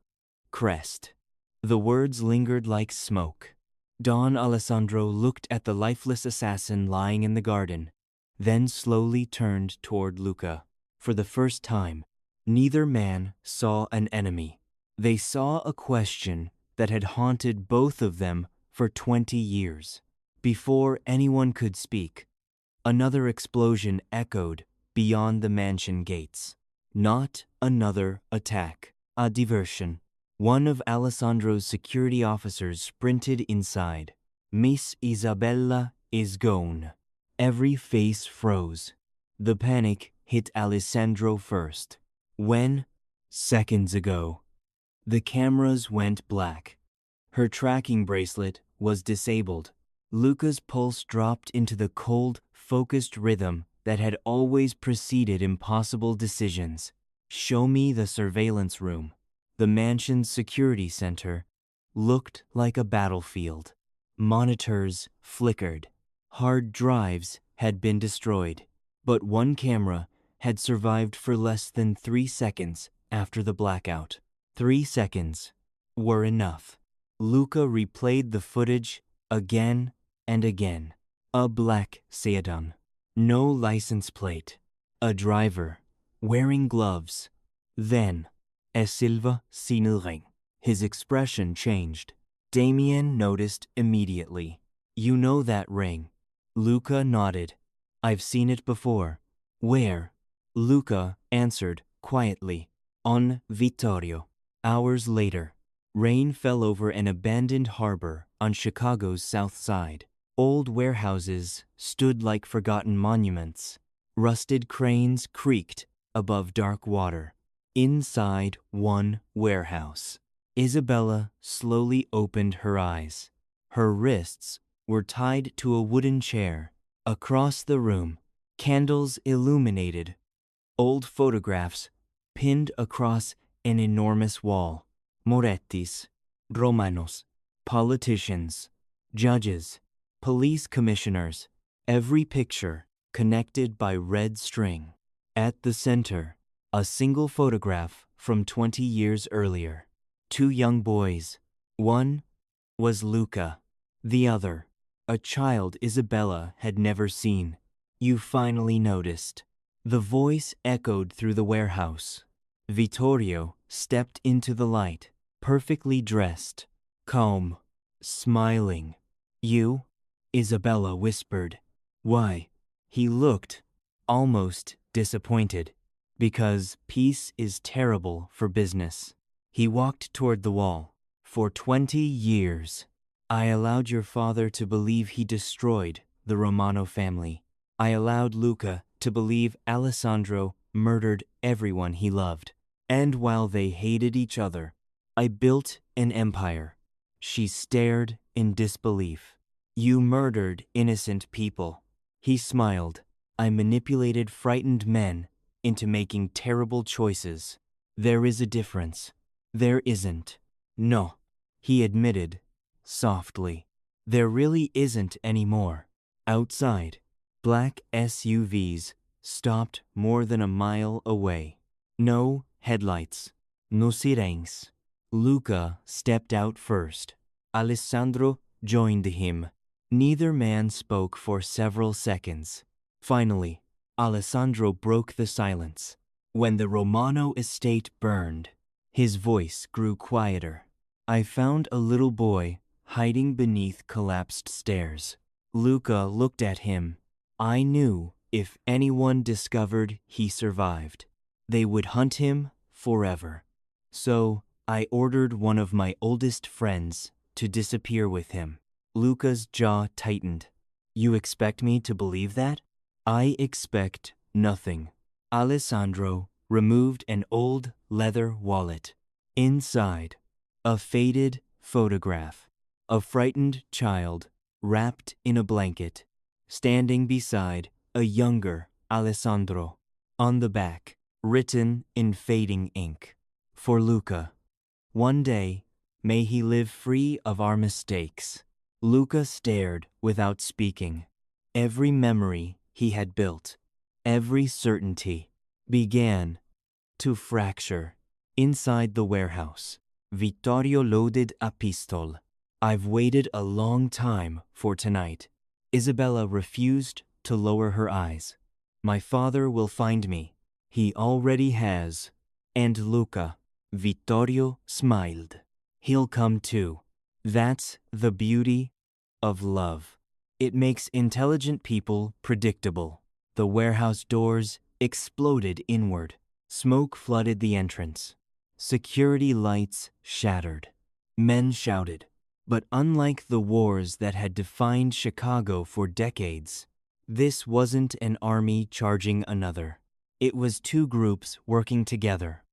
crest. The words lingered like smoke. Don Alessandro looked at the lifeless assassin lying in the garden, then slowly turned toward Luca. For the first time, neither man saw an enemy. They saw a question that had haunted both of them for 20 years. Before anyone could speak, another explosion echoed beyond the mansion gates. Not another attack, a diversion. One of Alessandro's security officers sprinted inside. Miss Isabella is gone. Every face froze. The panic hit Alessandro first. When? Seconds ago. The cameras went black. Her tracking bracelet was disabled. Luca's pulse dropped into the cold, focused rhythm that had always preceded impossible decisions. Show me the surveillance room. The mansion's security center looked like a battlefield. Monitors flickered. Hard drives had been destroyed. But one camera had survived for less than 3 seconds after the blackout. 3 seconds were enough. Luca replayed the footage again and again. A black sedan. No license plate. A driver wearing gloves. Then, "E Silva Sinelring." His expression changed. Damien noticed immediately. You know that ring. Luca nodded. I've seen it before. Where? Luca answered quietly. On Vittorio. Hours later, rain fell over an abandoned harbor on Chicago's south side. Old warehouses stood like forgotten monuments. Rusted cranes creaked above dark water. Inside one warehouse, Isabella slowly opened her eyes. Her wrists were tied to a wooden chair. Across the room, candles illuminated old photographs pinned across an enormous wall. Morettis, Romanos, politicians, judges, police commissioners, every picture connected by red string. At the center, a single photograph from 20 years earlier. 2 young boys. One was Luca. The other, a child Isabella had never seen. You finally noticed. The voice echoed through the warehouse. Vittorio stepped into the light, perfectly dressed, calm, smiling. You? Isabella whispered. Why? He looked almost disappointed. Because peace is terrible for business. He walked toward the wall. For 20 years, I allowed your father to believe he destroyed the Romano family. I allowed Luca to believe Alessandro murdered everyone he loved. And while they hated each other, I built an empire. She stared in disbelief. You murdered innocent people. He smiled. I manipulated frightened men into making terrible choices. There is a difference. There isn't. No, he admitted, softly. There really isn't anymore. Outside, black SUVs stopped more than a mile away. No headlights. No sirens. Luca stepped out first. Alessandro joined him. Neither man spoke for several seconds. Finally, Alessandro broke the silence. When the Romano estate burned, his voice grew quieter. I found a little boy hiding beneath collapsed stairs. Luca looked at him. I knew if anyone discovered he survived, they would hunt him forever. So I ordered one of my oldest friends to disappear with him. Luca's jaw tightened. You expect me to believe that? I expect nothing. Alessandro removed an old leather wallet. Inside, a faded photograph. A frightened child wrapped in a blanket, standing beside a younger Alessandro. On the back, written in fading ink, for Luca. One day, may he live free of our mistakes. Luca stared without speaking. Every memory he had built, every certainty, began to fracture. Inside the warehouse, Vittorio loaded a pistol. I've waited a long time for tonight. Isabella refused to lower her eyes. My father will find me. He already has. And Luca. Vittorio smiled. He'll come too. That's the beauty of love. It makes intelligent people predictable. The warehouse doors exploded inward. Smoke flooded the entrance. Security lights shattered. Men shouted. But unlike the wars that had defined Chicago for decades, this wasn't an army charging another. It was two groups working together.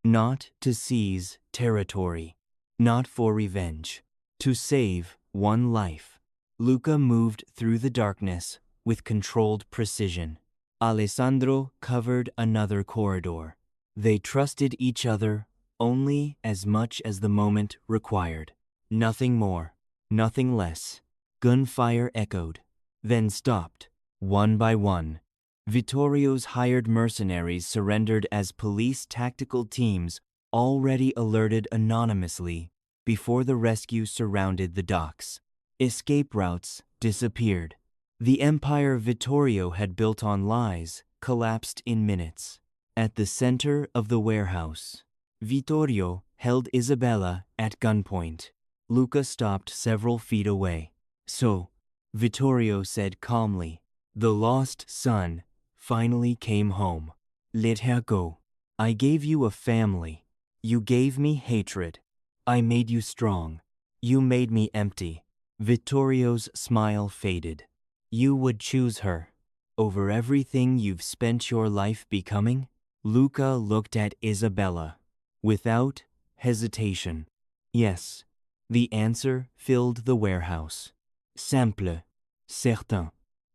Not to seize territory, not for revenge, to save one life. Luca moved through the darkness with controlled precision. Alessandro covered another corridor. They trusted each other only as much as the moment required. Nothing more, nothing less. Gunfire echoed, then stopped, one by one. Vittorio's hired mercenaries surrendered as police tactical teams already alerted anonymously before the rescue surrounded the docks. Escape routes disappeared. The empire Vittorio had built on lies collapsed in minutes. At the center of the warehouse, Vittorio held Isabella at gunpoint. Luca stopped several feet away. So, Vittorio said calmly, the lost son finally came home. Let her go. I gave you a family. You gave me hatred. I made you strong. You made me empty. Vittorio's smile faded. You would choose her over everything you've spent your life becoming? Luca looked at Isabella without hesitation. Yes. The answer filled the warehouse. Simple, certain,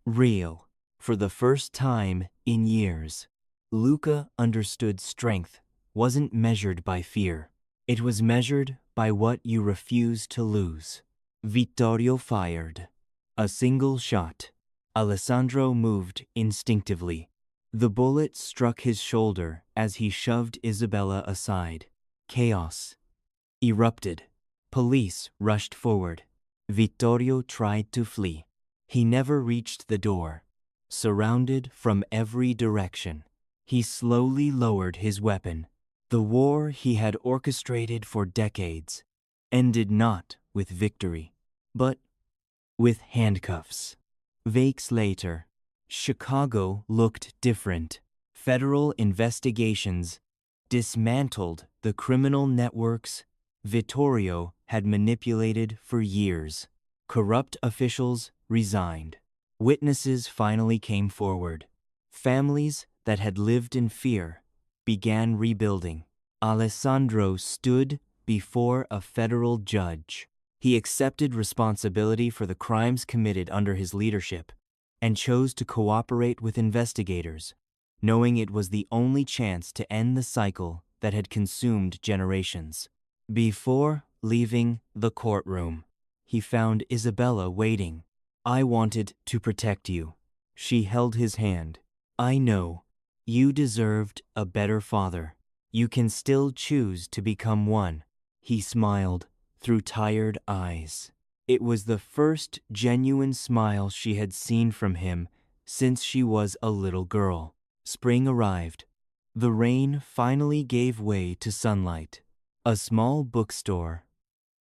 real. For the first time in years, Luca understood strength wasn't measured by fear. It was measured by what you refused to lose. Vittorio fired. A single shot. Alessandro moved instinctively. The bullet struck his shoulder as he shoved Isabella aside. Chaos erupted. Police rushed forward. Vittorio tried to flee. He never reached the door. Surrounded from every direction, he slowly lowered his weapon. The war he had orchestrated for decades ended not with victory, but with handcuffs. Weeks later, Chicago looked different. Federal investigations dismantled the criminal networks Vittorio had manipulated for years. Corrupt officials resigned. Witnesses finally came forward. Families that had lived in fear began rebuilding. Alessandro stood before a federal judge. He accepted responsibility for the crimes committed under his leadership and chose to cooperate with investigators, knowing it was the only chance to end the cycle that had consumed generations. Before leaving the courtroom, he found Isabella waiting. "I wanted to protect you." She held his hand. "I know. You deserved a better father. You can still choose to become one." He smiled through tired eyes. It was the first genuine smile she had seen from him since she was a little girl. Spring arrived. The rain finally gave way to sunlight. A small bookstore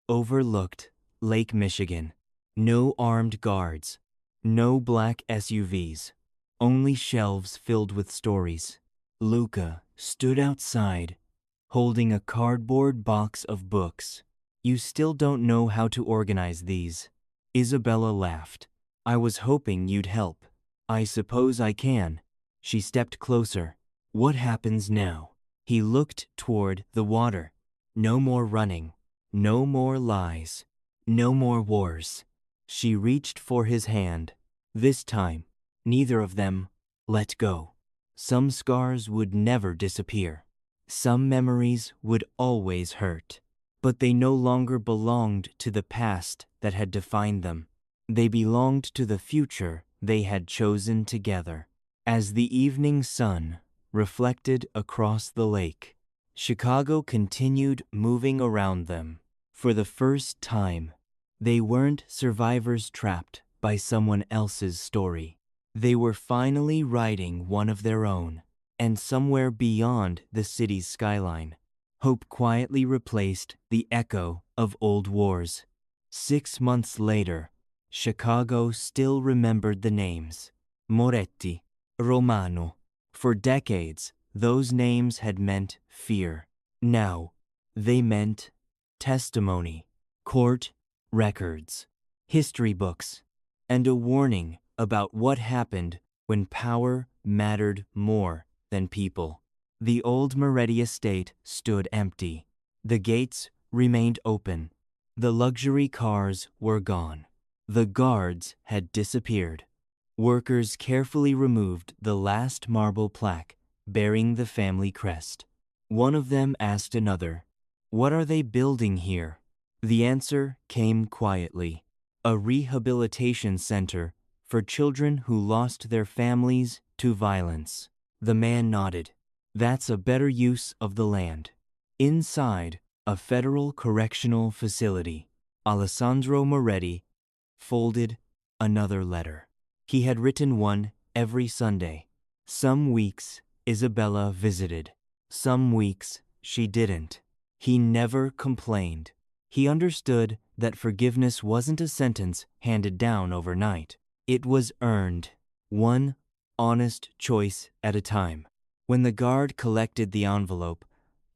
overlooked Lake Michigan. No armed guards, no black SUVs, only shelves filled with stories. Luca stood outside, holding a cardboard box of books. "You still don't know how to organize these." Isabella laughed. "I was hoping you'd help." "I suppose I can." She stepped closer. "What happens now?" He looked toward the water. "No more running. No more lies. No more wars." She reached for his hand. This time, neither of them let go. Some scars would never disappear. Some memories would always hurt. But they no longer belonged to the past that had defined them. They belonged to the future they had chosen together. As the evening sun reflected across the lake, Chicago continued moving around them. For the first time, they weren't survivors trapped by someone else's story. They were finally writing one of their own. And somewhere beyond the city's skyline, hope quietly replaced the echo of old wars. 6 months later, Chicago still remembered the names: Moretti, Romano. For decades, those names had meant fear. Now, they meant testimony, court records, history books, and a warning about what happened when power mattered more than people. The old Moretti estate stood empty. The gates remained open. The luxury cars were gone. The guards had disappeared. Workers carefully removed the last marble plaque bearing the family crest. One of them asked another, "What are they building here?" The answer came quietly: a rehabilitation center for children who lost their families to violence. The man nodded. "That's a better use of the land." Inside a federal correctional facility, Alessandro Moretti folded another letter. He had written one every Sunday. Some weeks Isabella visited. Some weeks she didn't. He never complained. He understood that forgiveness wasn't a sentence handed down overnight. It was earned, one honest choice at a time. When the guard collected the envelope,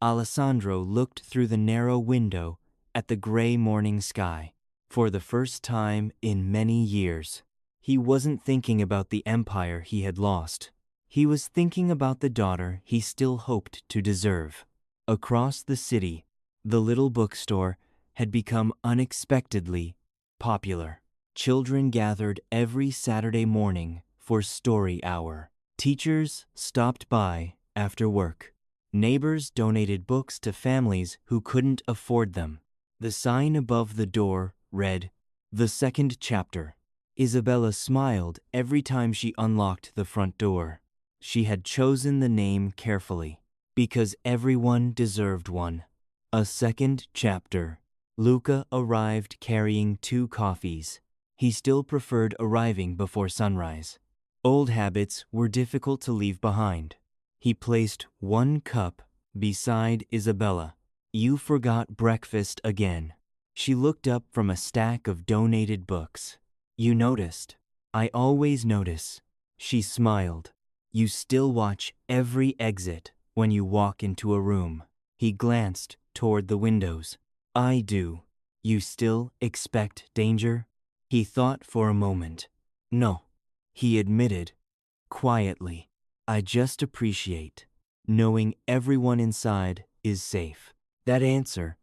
Alessandro looked through the narrow window at the gray morning sky. For the first time in many years, he wasn't thinking about the empire he had lost. He was thinking about the daughter he still hoped to deserve. Across the city, the little bookstore had become unexpectedly popular. Children gathered every Saturday morning for story hour. Teachers stopped by after work. Neighbors donated books to families who couldn't afford them. The sign above the door read, "The Second Chapter." Isabella smiled every time she unlocked the front door. She had chosen the name carefully, because everyone deserved one. A second chapter. Luca arrived carrying 2 coffees. He still preferred arriving before sunrise. Old habits were difficult to leave behind. He placed 1 cup beside Isabella. "You forgot breakfast again." She looked up from a stack of donated books. "You noticed." "I always notice." She smiled. "You still watch every exit when you walk into a room." He glanced toward the windows. "I do." "You still expect danger?" He thought for a moment. "No," he admitted, quietly. "I just appreciate knowing everyone inside is safe." That answer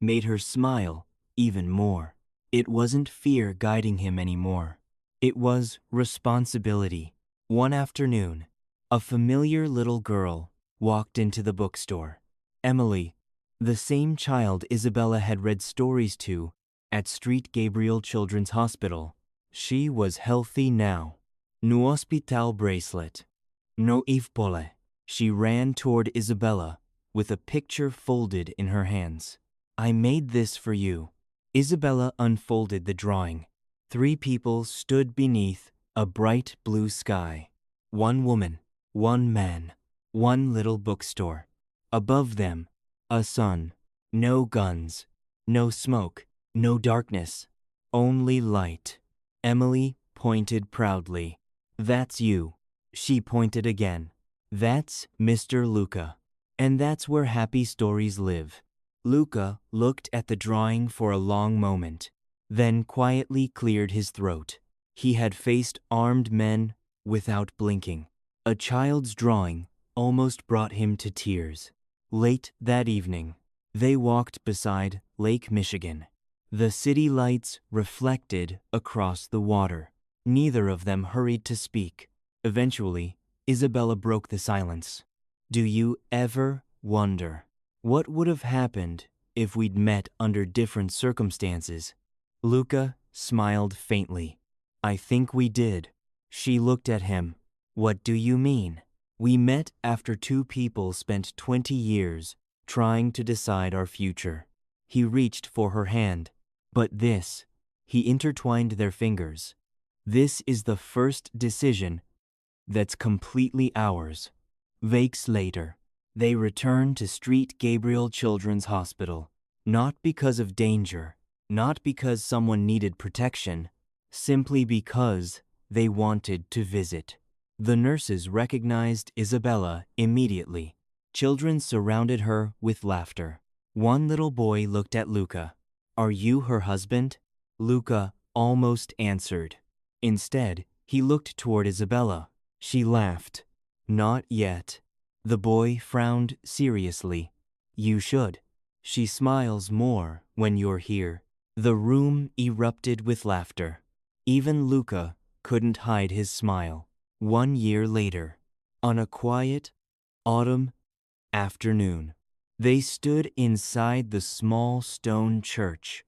made her smile even more. It wasn't fear guiding him anymore. It was responsibility. One afternoon, a familiar little girl walked into the bookstore. Emily, the same child Isabella had read stories to at Street Gabriel Children's Hospital. She was healthy now. No hospital bracelet. No pole. She ran toward Isabella with a picture folded in her hands. I made this for you. Isabella unfolded the drawing. 3 people stood beneath a bright blue sky. 1 woman, 1 man, 1 little bookstore. Above them, a sun. No guns, no smoke, no darkness, only light. Emily pointed proudly. That's you. She pointed again. That's Mr. Luca. And that's where happy stories live. Luca looked at the drawing for a long moment, then quietly cleared his throat. He had faced armed men without blinking. A child's drawing almost brought him to tears. Late that evening, they walked beside Lake Michigan. The city lights reflected across the water. Neither of them hurried to speak. Eventually, Isabella broke the silence. Do you ever wonder what would have happened if we'd met under different circumstances? Luca smiled faintly. I think we did. She looked at him. What do you mean? We met after 2 people spent 20 years trying to decide our future. He reached for her hand. But this, he intertwined their fingers. This is the first decision that's completely ours. Weeks later, they returned to Street Gabriel Children's Hospital, not because of danger, not because someone needed protection, simply because they wanted to visit. The nurses recognized Isabella immediately. Children surrounded her with laughter. One little boy looked at Luca. Are you her husband? Luca almost answered. Instead, he looked toward Isabella. She laughed. Not yet. The boy frowned seriously. You should. She smiles more when you're here. The room erupted with laughter. Even Luca couldn't hide his smile. 1 year later, on a quiet autumn afternoon, they stood inside the small stone church,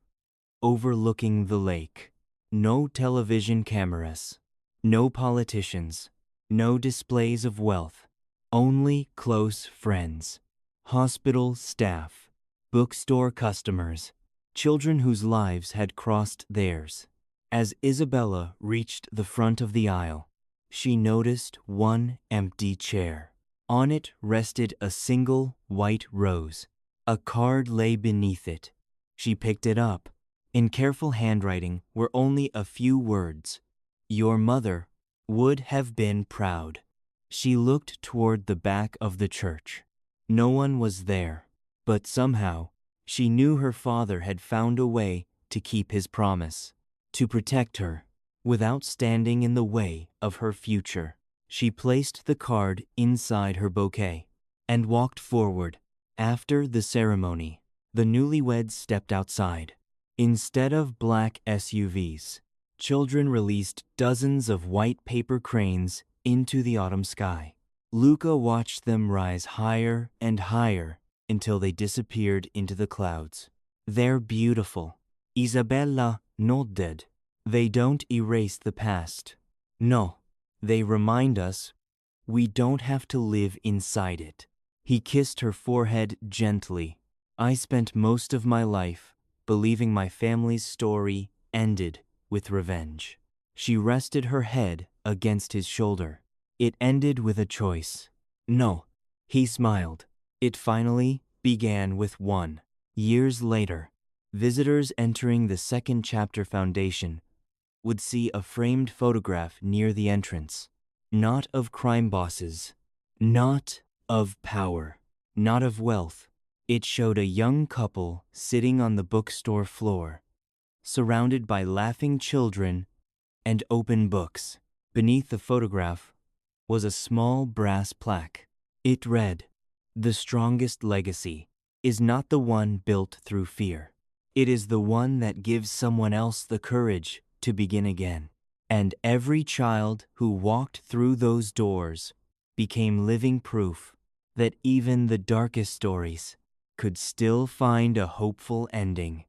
overlooking the lake. No television cameras, no politicians, no displays of wealth, only close friends, hospital staff, bookstore customers, children whose lives had crossed theirs. As Isabella reached the front of the aisle, she noticed one empty chair. On it rested a single white rose. A card lay beneath it. She picked it up. In careful handwriting were only a few words. Your mother would have been proud. She looked toward the back of the church. No one was there, but somehow she knew her father had found a way to keep his promise, to protect her, without standing in the way of her future. She placed the card inside her bouquet and walked forward. After the ceremony, the newlyweds stepped outside. Instead of black SUVs, children released dozens of white paper cranes into the autumn sky. Luca watched them rise higher and higher until they disappeared into the clouds. They're beautiful. Isabella nodded. They don't erase the past. No, they remind us we don't have to live inside it. He kissed her forehead gently. I spent most of my life believing my family's story ended with revenge. She rested her head against his shoulder. It ended with a choice. No, he smiled. It finally began with one. Years later, visitors entering the second chapter foundation would see a framed photograph near the entrance. Not of crime bosses, not of power, not of wealth. It showed a young couple sitting on the bookstore floor, surrounded by laughing children and open books. Beneath the photograph was a small brass plaque. It read, "The strongest legacy is not the one built through fear. It is the one that gives someone else the courage to begin again. And every child who walked through those doors became living proof that even the darkest stories could still find a hopeful ending.